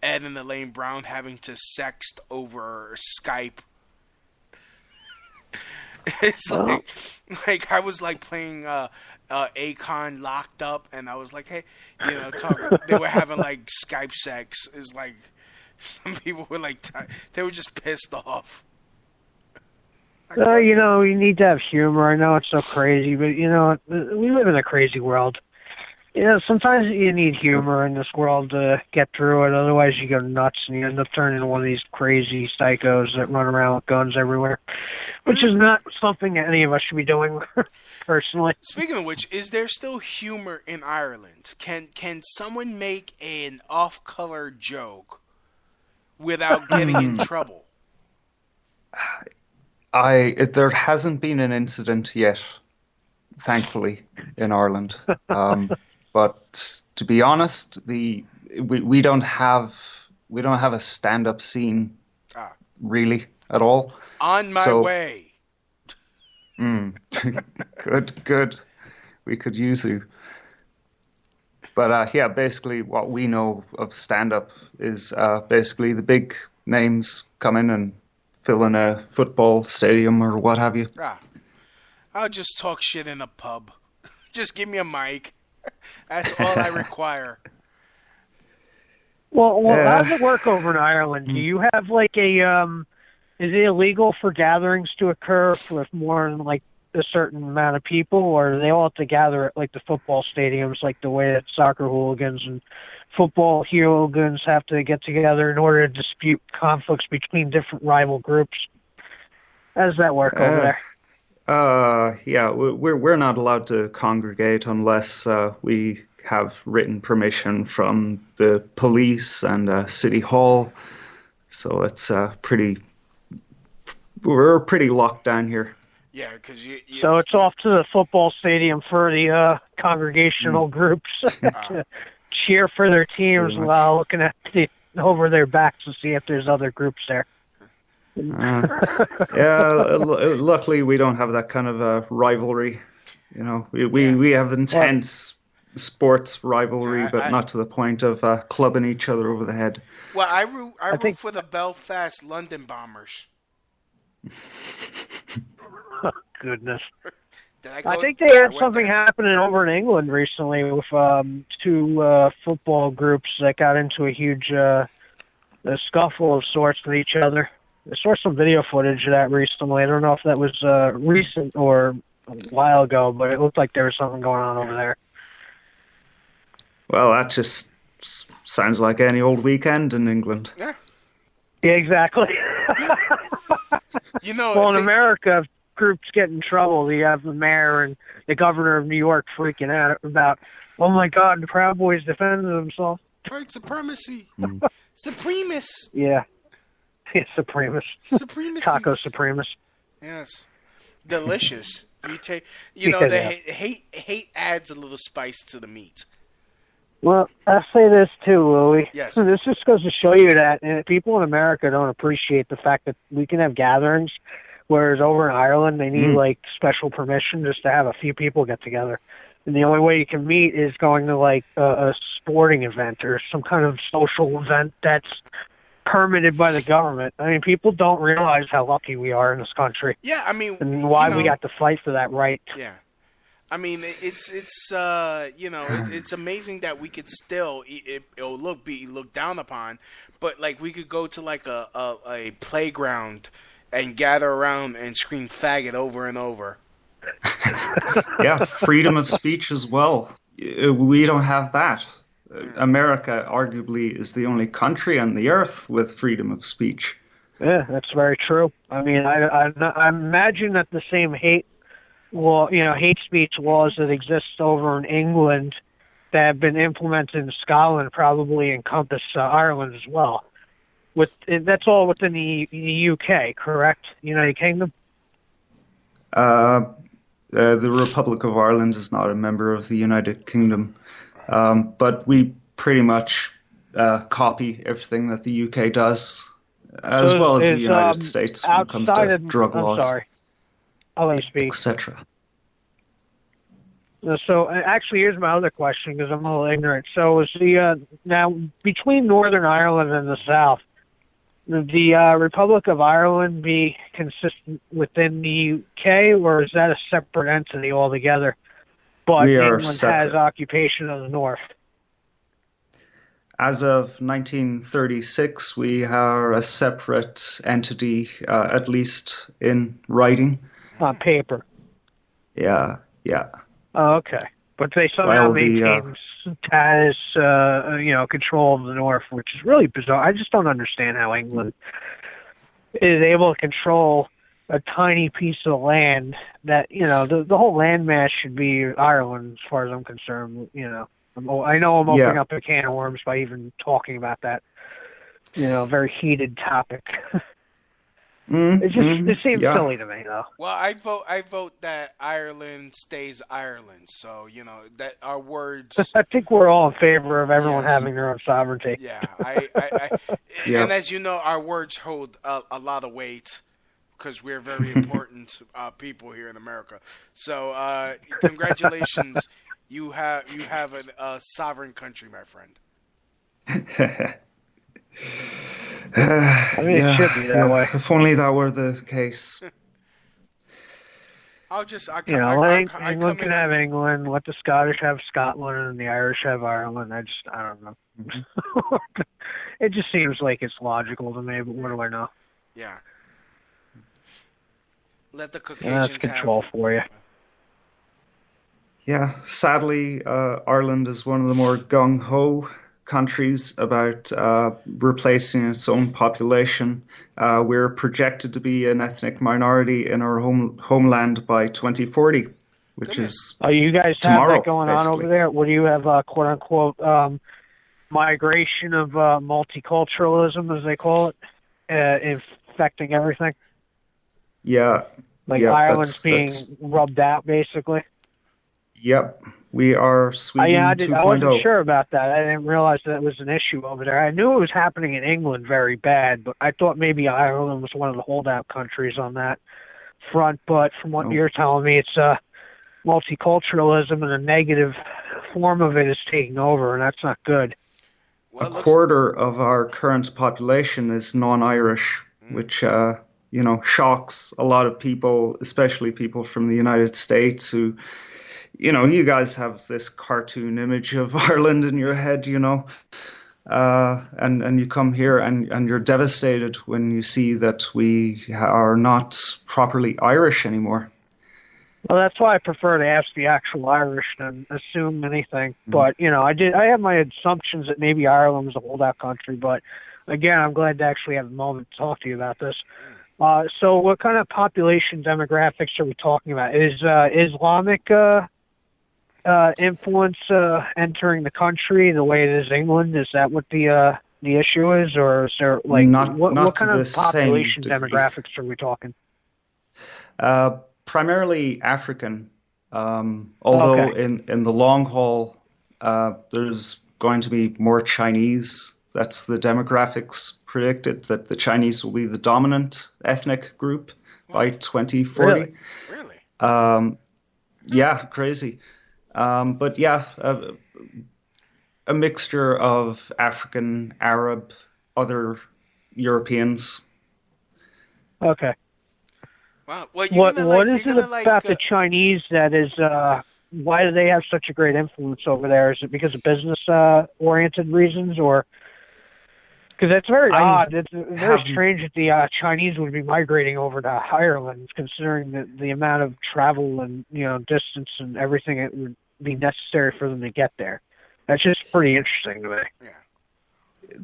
Ed and Elaine Brown having to sext over Skype. It's like I was like playing Akon Locked Up, and I was like, hey, they were having like Skype sex. Is like some people were like they were just pissed off. You need to have humor. I know it's so crazy, but we live in a crazy world. Sometimes you need humor in this world to get through it. Otherwise, you go nuts and you end up turning into one of these crazy psychos that run around with guns everywhere, which is not something that any of us should be doing, personally. Speaking of which, is there still humor in Ireland? Can someone make an off-color joke without getting in trouble? There hasn't been an incident yet, thankfully, in Ireland. But to be honest, we don't have a stand-up scene really at all. On my way. Good. We could use you. But basically what we know of stand-up is basically the big names come in and fill in a football stadium or what have you. I'll just talk shit in a pub. Just give me a mic. That's all I require. Well, how does it work over in Ireland? Do you have like is it illegal for gatherings to occur with more than like a certain amount of people, or do they all have to gather at like the football stadiums, like the way that soccer hooligans and football hooligans have to get together in order to dispute conflicts between different rival groups? How does that work over there? We're not allowed to congregate unless we have written permission from the police and City Hall. So it's we're pretty locked down here. Yeah, because so it's off to the football stadium for the congregational groups to cheer for their teams while looking at over their backs to see if there's other groups there. Luckily we don't have that kind of rivalry. We have intense sports rivalry, Yeah, but not to the point of clubbing each other over the head. Well, I root for the Belfast London Bombers. Oh, goodness. I think they had something happening over in England recently with two football groups that got into a huge a scuffle of sorts with each other. I saw some video footage of that recently. I don't know if that was recent or a while ago, but it looked like there was something going on over there. Well, that just sounds like any old weekend in England. Yeah. Yeah, exactly. Well, in America, if groups get in trouble, you have the mayor and the governor of New York freaking out about, oh my God, the Proud Boys defended themselves. White supremacy. Supremus. Yeah. Supremus. Supremacy. Taco Supremus. Yes. Delicious. The hate adds a little spice to the meat. Well, I'll say this too, Louie. Yes. This just goes to show you that people in America don't appreciate the fact that we can have gatherings, whereas over in Ireland they need special permission just to have a few people get together. And the only way you can meet is going to a sporting event or some kind of social event that's permitted by the government. I mean, people don't realize how lucky we are in this country. Yeah, I mean, and why we got to fight for that right. Yeah. I mean, it's amazing that we could still be looked down upon, but we could go to a playground and gather around and scream faggot over and over. Yeah, freedom of speech as well. We don't have that. America arguably is the only country on the earth with freedom of speech. Yeah, that's very true. I mean, I imagine that the same hate speech laws that exist over in England that have been implemented in Scotland probably encompass Ireland as well. That's all within the UK, correct? United Kingdom? The Republic of Ireland is not a member of the United Kingdom, but we pretty much copy everything that the UK does, as well as the United States when it comes to drug laws. Sorry. I'll let you speak. Etc. So, actually, here's my other question, because I'm a little ignorant. So, is now, between Northern Ireland and the South, the Republic of Ireland be consistent within the UK, or is that a separate entity altogether? But England has occupation of the North. As of 1936, we are a separate entity, at least in writing. On paper. Yeah. Oh, okay. But they somehow maintain status, control of the North, which is really bizarre. I just don't understand how England is able to control a tiny piece of land that, the whole landmass should be Ireland, as far as I'm concerned. I know I'm opening up a can of worms by even talking about that, very heated topic. It seems silly to me, though. Well, I vote that Ireland stays Ireland. So that our words. I think we're all in favor of everyone having their own sovereignty. Yeah, and as you know, our words hold a lot of weight because we're very important people here in America. So, congratulations, you have a sovereign country, my friend. It should be that way. If only that were the case. England can have England, let the Scottish have Scotland, and the Irish have Ireland. I don't know. It just seems like it's logical to me, but what do I know? Yeah. Let the Caucasians that's control for you. Yeah, sadly, Ireland is one of the more gung-ho countries about replacing its own population. We're projected to be an ethnic minority in our homeland by 2040, which is you guys tomorrow, have that going on over there? What do you have, quote-unquote, migration of multiculturalism, as they call it, affecting everything? Yeah. Ireland's being rubbed out, basically? Yep. We are Sweden 2.0. I wasn't sure about that. I didn't realize that was an issue over there. I knew it was happening in England very bad, but I thought maybe Ireland was one of the holdout countries on that front. But from what you're telling me, it's multiculturalism in a negative form of it is taking over, and that's not good. A quarter of our current population is non-Irish, which shocks a lot of people, especially people from the United States who, you guys have this cartoon image of Ireland in your head, and you come here and you're devastated when you see that we are not properly Irish anymore. Well, that's why I prefer to ask the actual Irish than assume anything. But, I have my assumptions that maybe Ireland was a holdout country. But, again, I'm glad to actually have a moment to talk to you about this. So what kind of population demographics are we talking about? Is Islamic influence entering the country the way it is England? Is that what the issue is? Or is there, not what kind to of population demographics are we talking? Primarily African, although in the long haul, there's going to be more Chinese. That's the demographics predicted, that the Chinese will be the dominant ethnic group by 2040. Really? Yeah, crazy. But yeah, a mixture of African, Arab, other Europeans. Okay. Wow. What is it about the Chinese that is, why do they have such a great influence over there? Is it because of business-oriented reasons, or... Because that's very odd. It's very strange that the Chinese would be migrating over to Ireland, considering the amount of travel and distance and everything it would be necessary for them to get there. That's just pretty interesting to me. Yeah.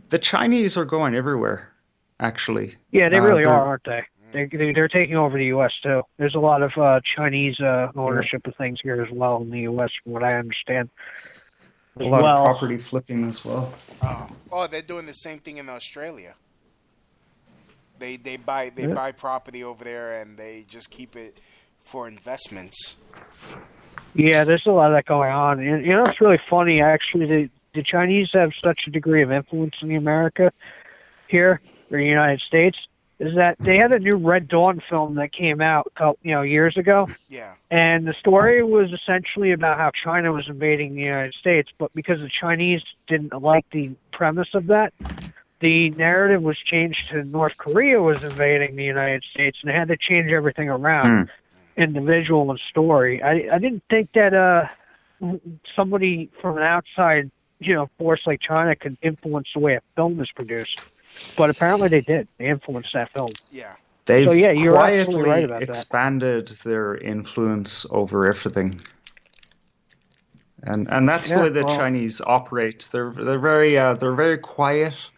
The Chinese are going everywhere, actually. Yeah, they really are, aren't they? They're taking over the U.S. too. There's a lot of Chinese ownership of things here as well in the U.S., from what I understand. A lot of property flipping as well. Oh, they're doing the same thing in Australia. They buy property over there and they just keep it for investments. Yeah, there's a lot of that going on. And it's really funny, actually. The Chinese have such a degree of influence in America here, or the United States, is that they had a new Red Dawn film that came out years ago. Yeah. And the story was essentially about how China was invading the United States, but because the Chinese didn't like the premise of that, the narrative was changed to North Korea was invading the United States, and they had to change everything around in the visual and story. I didn't think that somebody from an outside force like China could influence the way a film is produced. But apparently they did. They influenced that film. Yeah. They've you're quietly right about expanded their influence over everything. And that's the way the Chinese operate. They're very quiet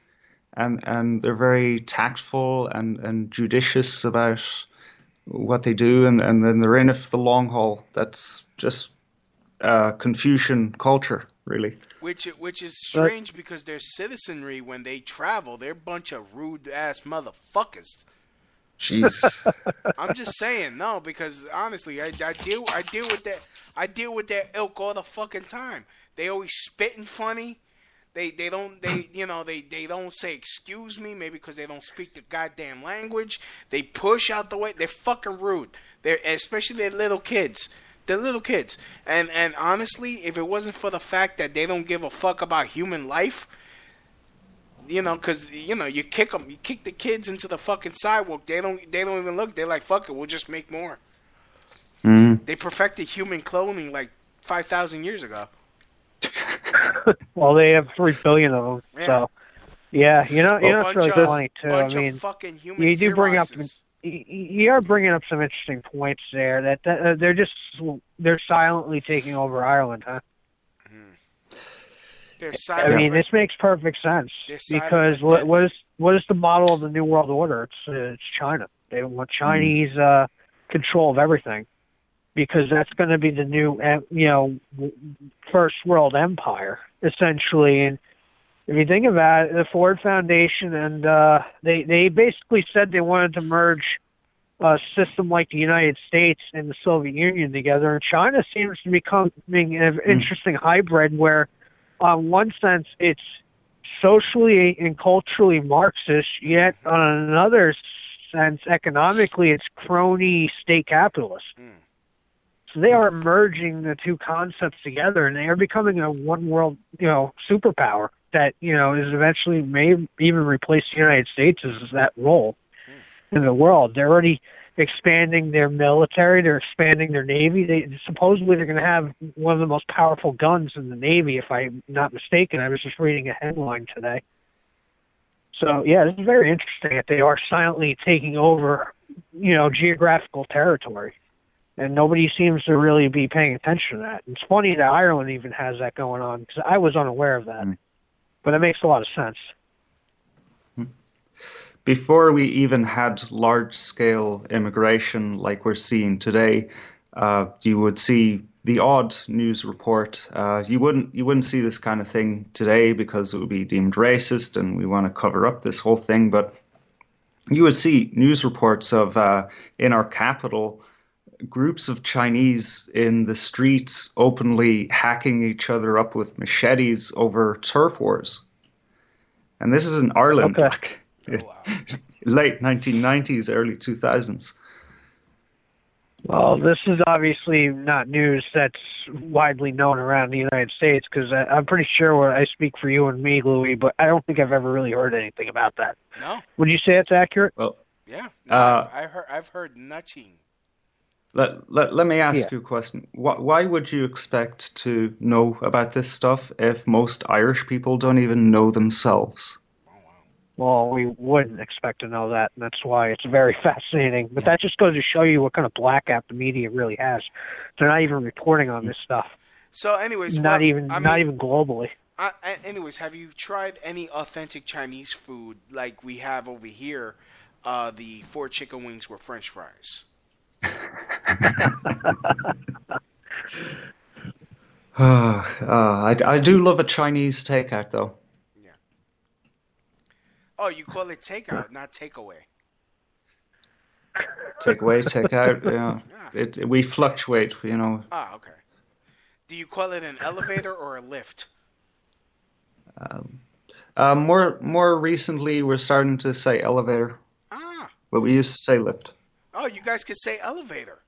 and they're very tactful and judicious about what they do, and then they're in it for the long haul. That's just Confucian culture, really. Which is strange because their citizenry, when they travel, they're a bunch of rude ass motherfuckers. Jeez. I'm just saying, no, because honestly, I deal with that ilk all the fucking time. They always spitting funny. They don't say excuse me, maybe because they don't speak the goddamn language. They push out the way. They're fucking rude. Especially their little kids. They're little kids. And honestly, if it wasn't for the fact that they don't give a fuck about human life, because you kick the kids into the fucking sidewalk. They don't even look. They're like, fuck it, we'll just make more. They perfected human cloning like 5,000 years ago. Well, they have 3 billion of them. Yeah. So, yeah, it's really funny too. I mean, you do bring up. You are bringing up some interesting points there. That they're silently taking over Ireland, huh? I mean, this makes perfect sense because what is the model of the New World Order? It's China. They want Chinese control of everything because that's going to be the new first world empire essentially. And if you think about it, the Ford Foundation and they basically said they wanted to merge a system like the United States and the Soviet Union together, and China seems to be becoming an interesting hybrid where. On one sense, it's socially and culturally Marxist, yet on another sense, economically, it's crony state capitalist. So they are merging the two concepts together, and they are becoming a one-world, superpower that, is eventually may even replace the United States as that role in the world. They're already expanding their military. They're expanding their Navy. Supposedly they're going to have one of the most powerful guns in the Navy, if I'm not mistaken. I was just reading a headline today. So, yeah, this is very interesting that they are silently taking over, geographical territory. And nobody seems to really be paying attention to that. It's funny that Ireland even has that going on, because I was unaware of that. But it makes a lot of sense. Before we even had large-scale immigration like we're seeing today, you would see the odd news report. You wouldn't see this kind of thing today because it would be deemed racist, and we want to cover up this whole thing. But you would see news reports of in our capital, groups of Chinese in the streets openly hacking each other up with machetes over turf wars. And this is in Ireland. Okay. Late 1990s, early 2000s. Well, this is obviously not news that's widely known around the United States, because I'm pretty sure I speak for you and me, Louie, but I don't think I've ever really heard anything about that. No. Would you say it's accurate? Well, yeah. No, I've heard nothing. Let me ask you a question. Why would you expect to know about this stuff if most Irish people don't even know themselves? Well, we wouldn't expect to know that, and that's why it's very fascinating. But that just goes to show you what kind of blackout the media really has. They're not even reporting on this stuff. So, anyways, not even globally. Anyways, have you tried any authentic Chinese food like we have over here? The 4 chicken wings with French fries. I do love a Chinese takeout, though. Yeah. Oh, you call it takeout, not takeaway. Takeaway, takeout. Yeah. We fluctuate, Ah, okay. Do you call it an elevator or a lift? More recently, we're starting to say elevator. Ah. But we used to say lift. Oh, you guys could say elevator.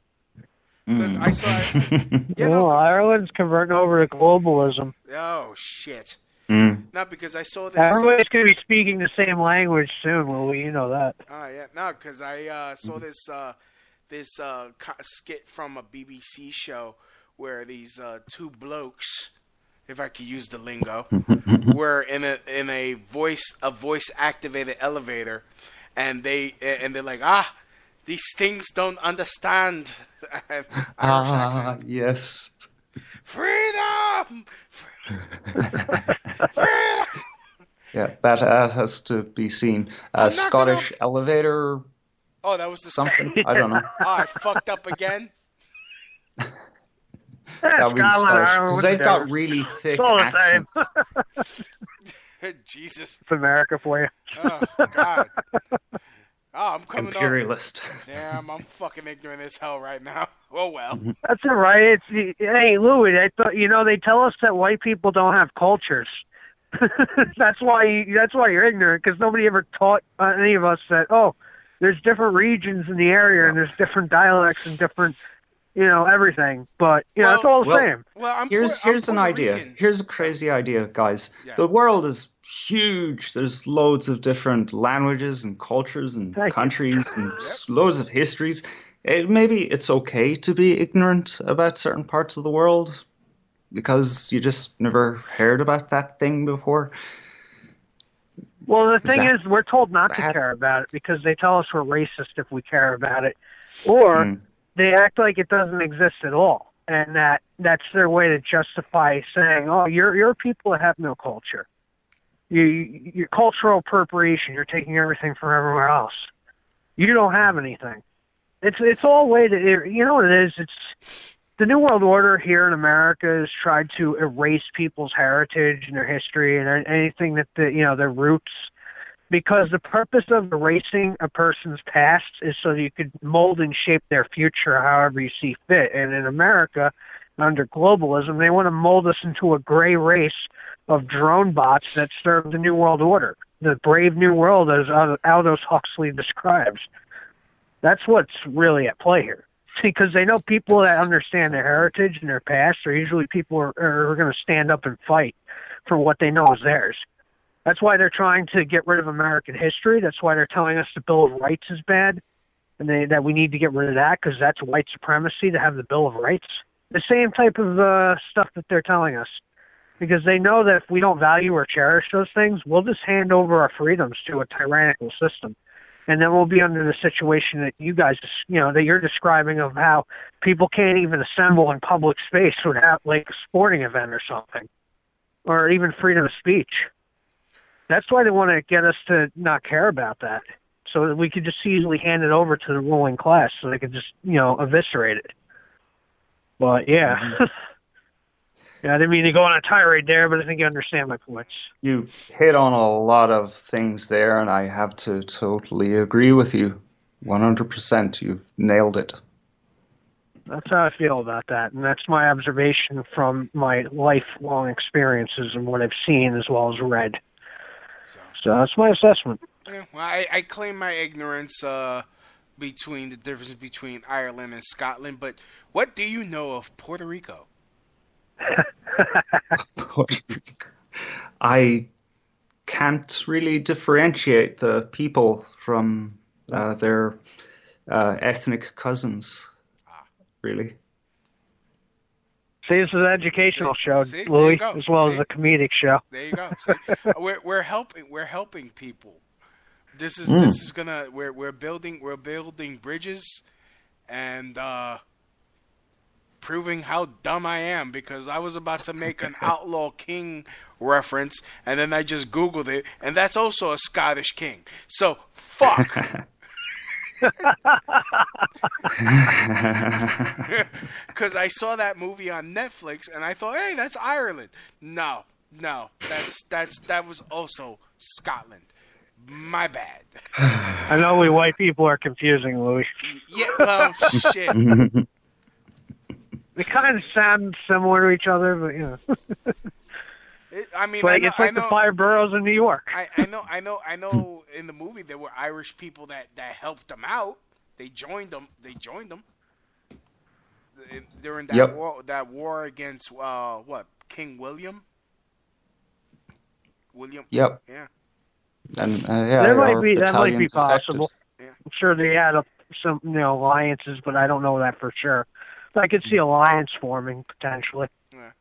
Because I saw Ireland's converting over to globalism. Oh, shit. Not because I saw this. Everybody's going to be speaking the same language soon, Louie. You know that. Oh, yeah. No, because I saw this skit from a BBC show where these 2 blokes, if I could use the lingo, were in a voice activated elevator, and they're like, these things don't understand. Yes. Freedom! Yeah, that has to be seen. Scottish elevator. Oh, that was the something. I don't know. Oh, I fucked up again. That means Scottish. They've got really thick accents. Jesus. It's America for you. Oh, God. Oh, I'm coming Imperialist. Damn, I'm fucking ignorant as hell right now. Oh, well. That's all right. Hey, Louie, they tell us that white people don't have cultures. That's why you're ignorant, because nobody ever taught any of us that, there's different regions in the area, and there's different dialects and different, everything. But, it's all the same. Well, here's an idea. Here's a crazy idea, guys. Yeah. The world is huge. There's loads of different languages and cultures and countries and loads of histories. Maybe it's okay to be ignorant about certain parts of the world because you just never heard about that thing before. Well, the thing is, we're told not to care about it because they tell us we're racist if we care about it, or they act like it doesn't exist at all, and that's their way to justify saying, you're people that have no culture. Your cultural appropriation, you're taking everything from everywhere else. You don't have anything. It's all a way to, you know what it is? It's the New World Order here in America has tried to erase people's heritage and their history and anything that their roots, because the purpose of erasing a person's past is so that you could mold and shape their future however you see fit. And in America, under globalism, they want to mold us into a gray race of drone bots that serve the New World Order, the brave new world as Aldous Huxley describes. That's what's really at play here. because they know people that understand their heritage and their past are usually people who are going to stand up and fight for what they know is theirs. That's why they're trying to get rid of American history. That's why they're telling us the Bill of Rights is bad, and that we need to get rid of that because that's white supremacy to have the Bill of Rights. The same type of stuff that they're telling us, because they know that if we don't value or cherish those things, we'll just hand over our freedoms to a tyrannical system. And then we'll be under the situation that you guys, that you're describing of how people can't even assemble in public space without, like, a sporting event or something, or even freedom of speech. That's why they want to get us to not care about that, so that we could just easily hand it over to the ruling class so they could just, eviscerate it. But, yeah. Mm-hmm. Yeah, I didn't mean to go on a tirade there, but I think you understand my points. You hit on a lot of things there, and I have to totally agree with you. 100%. You've nailed it. That's how I feel about that, and that's my observation from my lifelong experiences and what I've seen as well as read. So that's my assessment. Yeah, well, I claim my ignorance between the difference between Ireland and Scotland, but what do you know of Puerto Rico? I can't really differentiate the people from their ethnic cousins, really. See, this is an educational show, Louie, as well as a comedic show. There you go. See, we're helping people. This is gonna we're building bridges and proving how dumb I am, because I was about to make an Outlaw King reference and then I just Googled it, and that's also a Scottish king. So fuck. Because I saw that movie on Netflix and I thought, hey, that's Ireland. No, that was also Scotland. My bad. I know we white people are confusing, Louis. Yeah, well, shit. They kind of sound similar to each other, but it's like the 5 boroughs in New York. I know. In the movie, there were Irish people that helped them out. They joined them. During that war against King William. Yep. Yeah. And that might be possible. Yeah. I'm sure they had some alliances, but I don't know that for sure. I could see alliance forming potentially. Yeah.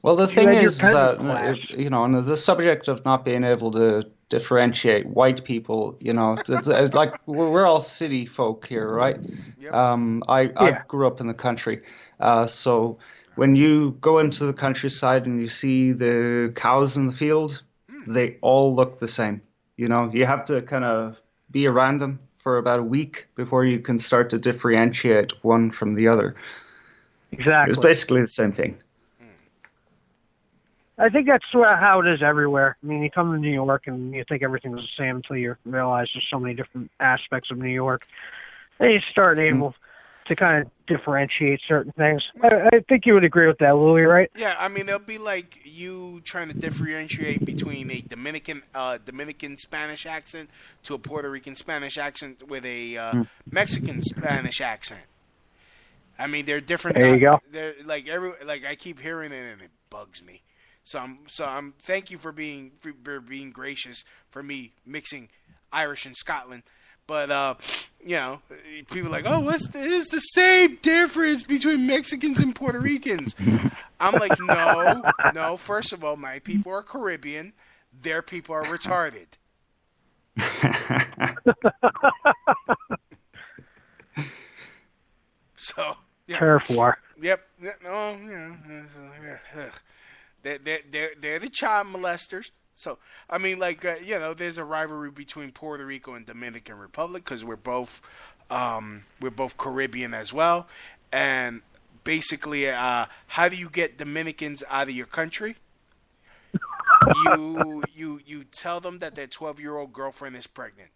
Well, the thing is, on the subject of not being able to differentiate white people, it's like we're all city folk here, right? Yep. I grew up in the country, so when you go into the countryside and you see the cows in the field, they all look the same. You have to kind of be around them for about a week before you can start to differentiate one from the other. Exactly. It's basically the same thing. I think that's how it is everywhere. I mean, you come to New York and you think everything's the same until you realize there's so many different aspects of New York. Then you start able to kind of differentiate certain things. I think you would agree with that, Louie, right? Yeah, I mean, it'll be like you trying to differentiate between a Dominican Spanish accent to a Puerto Rican Spanish accent with a Mexican Spanish accent. I mean, they're different. There you go. They're like I keep hearing it and it bugs me. So I'm thank you for being gracious for me mixing Irish and Scotland. But, people are like, oh, it's the same difference between Mexicans and Puerto Ricans. I'm like, no. First of all, my people are Caribbean. Their people are retarded. So, yeah. Careful. Yep. No, they're the child molesters. So, I mean, there's a rivalry between Puerto Rico and Dominican Republic because we're both Caribbean as well. And basically, how do you get Dominicans out of your country? You tell them that their 12-year-old girlfriend is pregnant.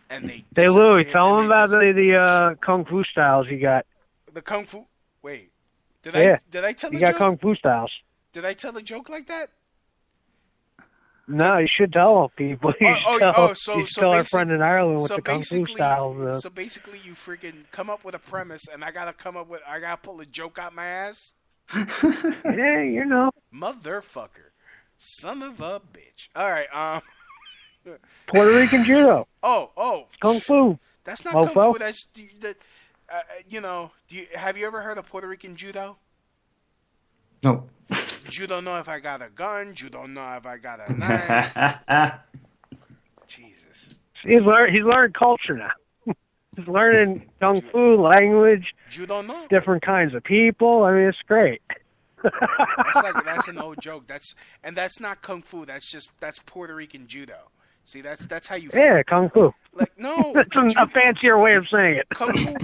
And Hey, Louie, tell them about the Kung Fu styles you got. The Kung Fu? Wait. Did I tell you the got joke? Kung Fu styles. Did I tell a joke like that? No, you should tell people. You should tell our friend in Ireland what so the Kung Fu basically, style is. so basically, you freaking come up with a premise, and I gotta pull a joke out my ass. Yeah, you know. Motherfucker, son of a bitch. All right, Puerto Rican judo. Oh, Kung Fu. That's not Mofo. Kung Fu. That's you know. Have you ever heard of Puerto Rican judo? No. You don't know if I got a gun. You don't know if I got a knife. Jesus. He's learned culture now. He's learning Kung Fu, language. You don't know. Different kinds of people. I mean, it's great. That's an old joke. That's not Kung Fu. That's Puerto Rican judo. See, that's how you. Yeah, Kung Fu. Like no. That's a fancier way of saying it. Kung Fu.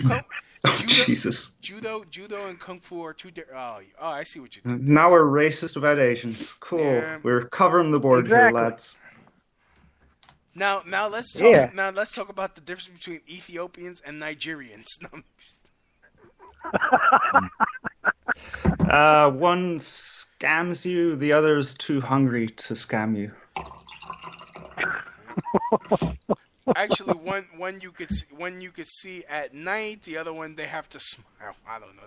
Judo, Jesus. Judo and Kung Fu are two different. Oh, I see what you did. Now we're racist about Asians. Cool. Yeah. We're covering the board here, lads. Now let's talk. Yeah. Now let's talk about the difference between Ethiopians and Nigerians. One scams you, the other's too hungry to scam you. Actually, one you could see at night. The other one they have to smile. I don't know.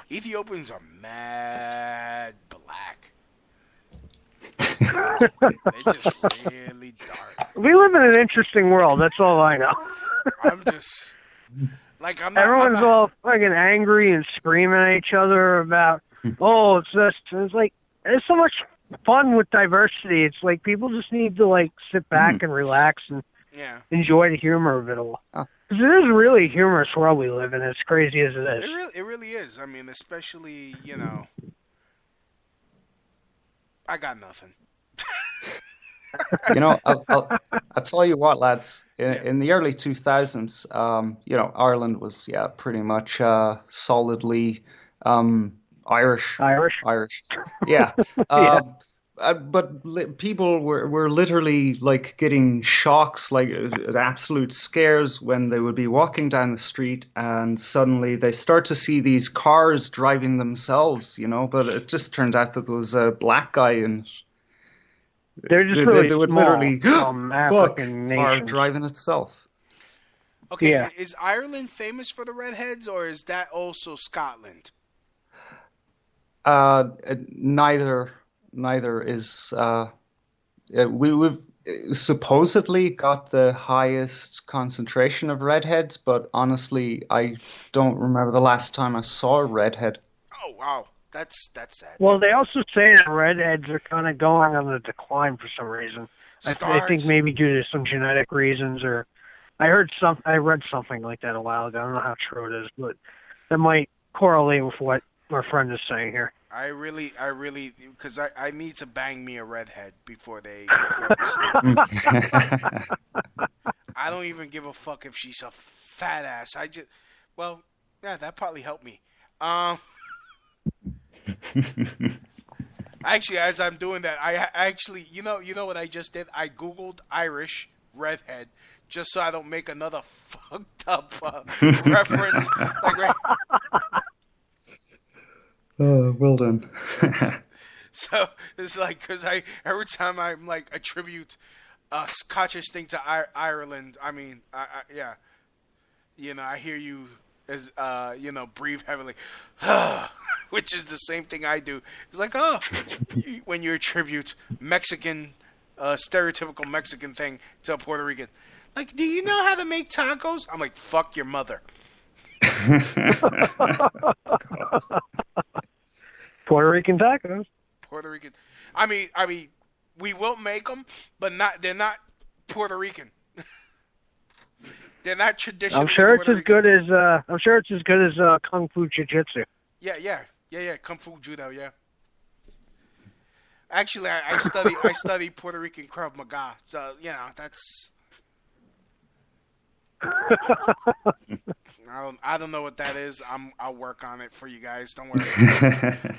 Ethiopians are mad black. They're just really dark. We live in an interesting world. That's all I know. I'm just like Everyone's all fucking angry and screaming at each other about, oh, it's this. It's like there's so much fun with diversity. It's like people just need to like sit back and relax and enjoy the humor of it all. Because it is really a humorous world we live in, as crazy as it is. It really is. I mean, especially, you know, I got nothing. You know, I'll tell you what, lads. In the early 2000s, you know, Ireland was pretty much solidly Irish. Yeah. But people were literally like getting shocks, like absolute scares when they would be walking down the street and suddenly they start to see these cars driving themselves, you know, but it just turned out that there was a black guy and they're just really they would small, literally fuck car driving itself. Okay, is Ireland famous for the redheads or is that also Scotland? Neither is. We've supposedly got the highest concentration of redheads, but honestly, I don't remember the last time I saw a redhead. Oh wow, that's sad. Well, they also say that redheads are kind of going on the decline for some reason. I think maybe due to some genetic reasons, or I read something like that a while ago. I don't know how true it is, but that might correlate with what our friend is saying here. I really, because I need to bang me a redhead before they go to sleep. I don't even give a fuck if she's a fat ass. That probably helped me. Actually, as I'm doing that, I actually, you know what I just did? I Googled Irish redhead just so I don't make another fucked up reference. Well done. So it's like because every time I'm like attribute a Scottish thing to Ireland, I mean, you know, I hear you as you know, breathe heavily, which is the same thing I do. It's like when you attribute Mexican, stereotypical Mexican thing to a Puerto Rican, like, do you know how to make tacos? I'm like, fuck your mother. Puerto Rican tacos. Puerto Rican. I mean, we will make them, but they're not Puerto Rican. They're not traditional. I'm sure it's as good as Kung Fu Jiu-Jitsu. Yeah. Kung Fu Judo. Yeah. Actually, I study Puerto Rican Krav Maga, so you know that's. I don't know what that is. I'll work on it for you guys. Don't worry.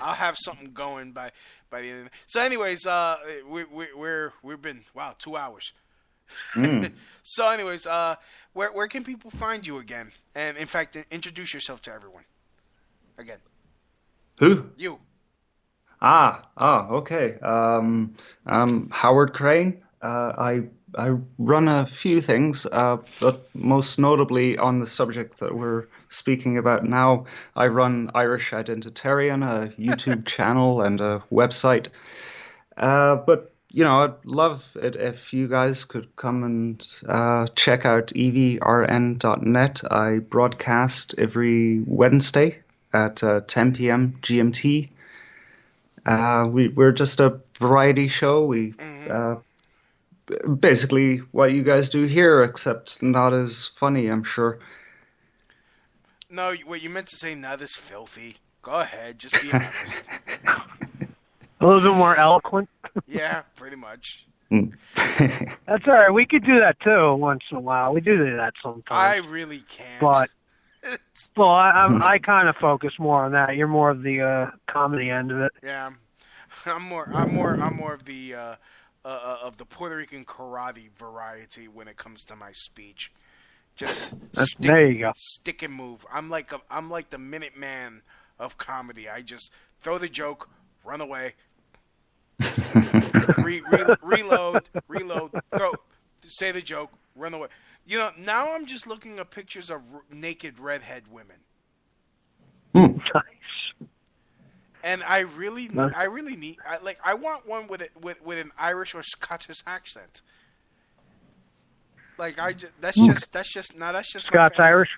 I'll have something going by the end. So, anyways, we've been 2 hours. So, anyways, where can people find you again? And in fact, introduce yourself to everyone again. Who? You. Okay. I'm Howard Crane. I run a few things, but most notably on the subject that we're speaking about now, I run Irish Identitarian, a YouTube channel and a website. But I'd love it if you guys could come and check out evrn.net. I broadcast every Wednesday at 10 p.m. GMT. We're just a variety show. We basically what you guys do here, except not as funny, I'm sure. No, what you meant to say, not as filthy. Go ahead, just be honest. A little bit more eloquent. Yeah, pretty much. That's all right. We could do that too once in a while. We do that sometimes. I really can't. But I kind of focus more on that. You're more of the comedy end of it. Yeah, I'm more of the Puerto Rican karate variety when it comes to my speech. Just there you go. Stick and move. I'm like the Minuteman of comedy. I just throw the joke, run away, reload, throw, say the joke, run away. Now I'm just looking at pictures of naked redhead women. Nice. And I really need. I want one with an Irish or Scottish accent. Like that's just Scots Irish.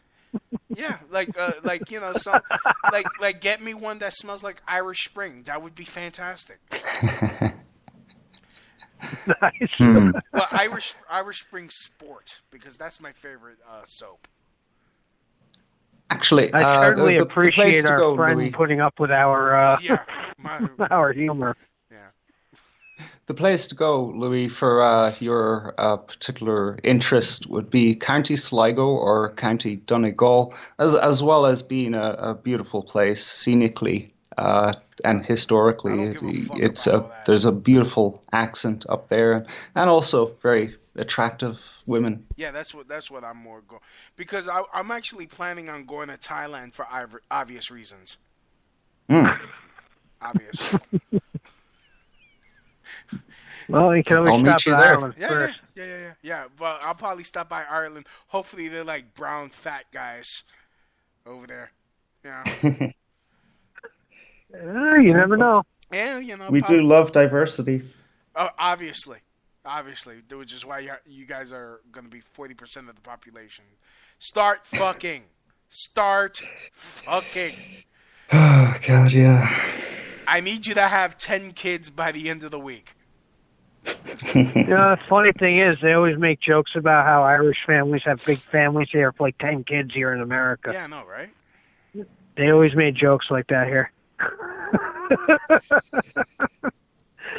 Yeah, get me one that smells like Irish Spring. That would be fantastic. Nice. Well, Irish Spring Sport, because that's my favorite soap. Actually, I certainly the appreciate place to our go, friend Louie. putting up with our our humor. The place to go, Louis, for your particular interest would be County Sligo or County Donegal, as well as being a beautiful place scenically and historically. There's a beautiful accent up there, and also very attractive women. Yeah, that's what I'm more going, because I'm actually planning on going to Thailand for obvious reasons. Obvious. Well, you can always stop at Ireland first. Yeah. But I'll probably stop by Ireland. Hopefully, they're like brown fat guys over there. Yeah. You never know. Yeah, we do love diversity. Obviously, which is why you guys are going to be 40% of the population. Start fucking. Oh God, yeah. I need you to have 10 kids by the end of the week. The funny thing is, they always make jokes about how Irish families have big families. They have like 10 kids here in America. Yeah, I know, right? They always made jokes like that here.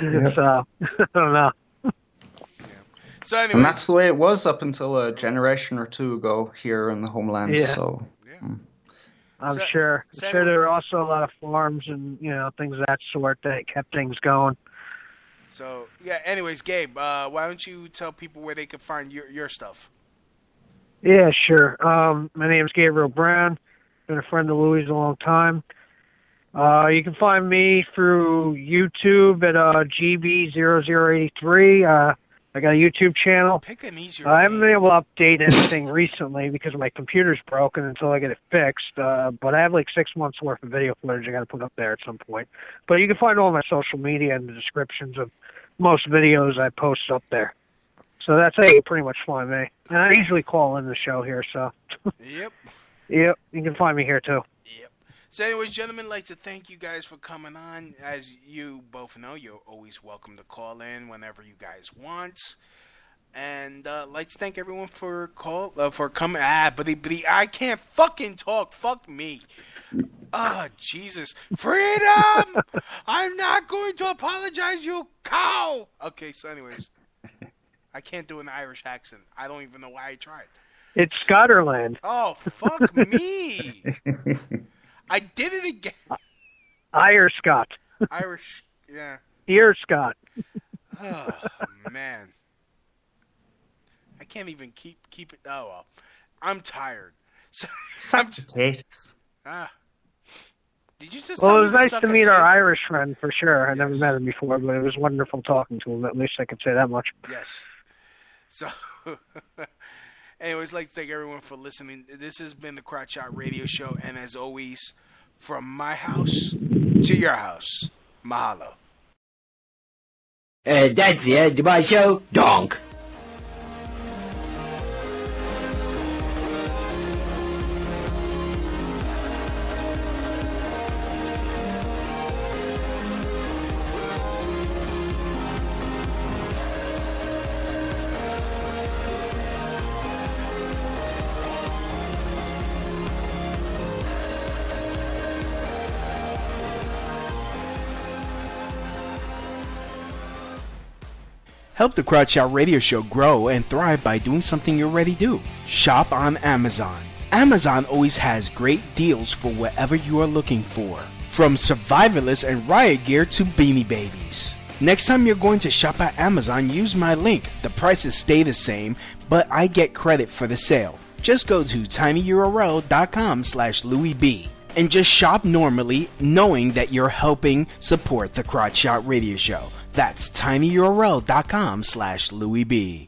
Yep. So, I don't know. So anyways, and that's the way it was up until a generation or two ago here in the homeland. Yeah. So, I'm sure. There are also a lot of farms and things of that sort that kept things going. So yeah. Anyways, Gabe, why don't you tell people where they can find your stuff? Yeah, sure. My name's Gabriel Brown. Been a friend of Louie's a long time. You can find me through YouTube at GB0083. I got a YouTube channel. Pick an easier I haven't been able to update anything recently because my computer's broken until I get it fixed. But I have like 6 months worth of video footage I got to put up there at some point. But you can find all my social media and the descriptions of most videos I post up there. So that's how you pretty much find me. And I usually call in the show here, so. Yep. Yep, you can find me here too. Yep. So anyways, gentlemen, I'd like to thank you guys for coming on. As you both know, you're always welcome to call in whenever you guys want. And I'd like to thank everyone for coming. But I can't fucking talk. Fuck me. Jesus. Freedom! I'm not going to apologize, you cow! Okay, so anyways. I can't do an Irish accent. I don't even know why I tried. It's Scotterland. Oh, fuck me. I did it again. Irish Scott. Irish, yeah. Ear Scott. Oh, man. I can't even keep it. Oh, well. I'm tired. So, Such potatoes. Did you just Well, tell it me was nice suck to a meet tit? our Irish friend for sure. I never met him before, but it was wonderful talking to him. At least I could say that much. Yes. So, anyways, I'd like to thank everyone for listening. This has been the Crotch Shot Radio Show, and as always, from my house to your house, mahalo. That's the end of my show. Donk. Help the Crotch Shot Radio Show grow and thrive by doing something you already do. Shop on Amazon. Amazon always has great deals for whatever you are looking for. From survivalists and riot gear to beanie babies. Next time you're going to shop at Amazon, use my link. The prices stay the same, but I get credit for the sale. Just go to tinyurl.com/LouieB and just shop normally, knowing that you're helping support the Crotch Shot Radio Show. That's tinyurl.com/LouieB.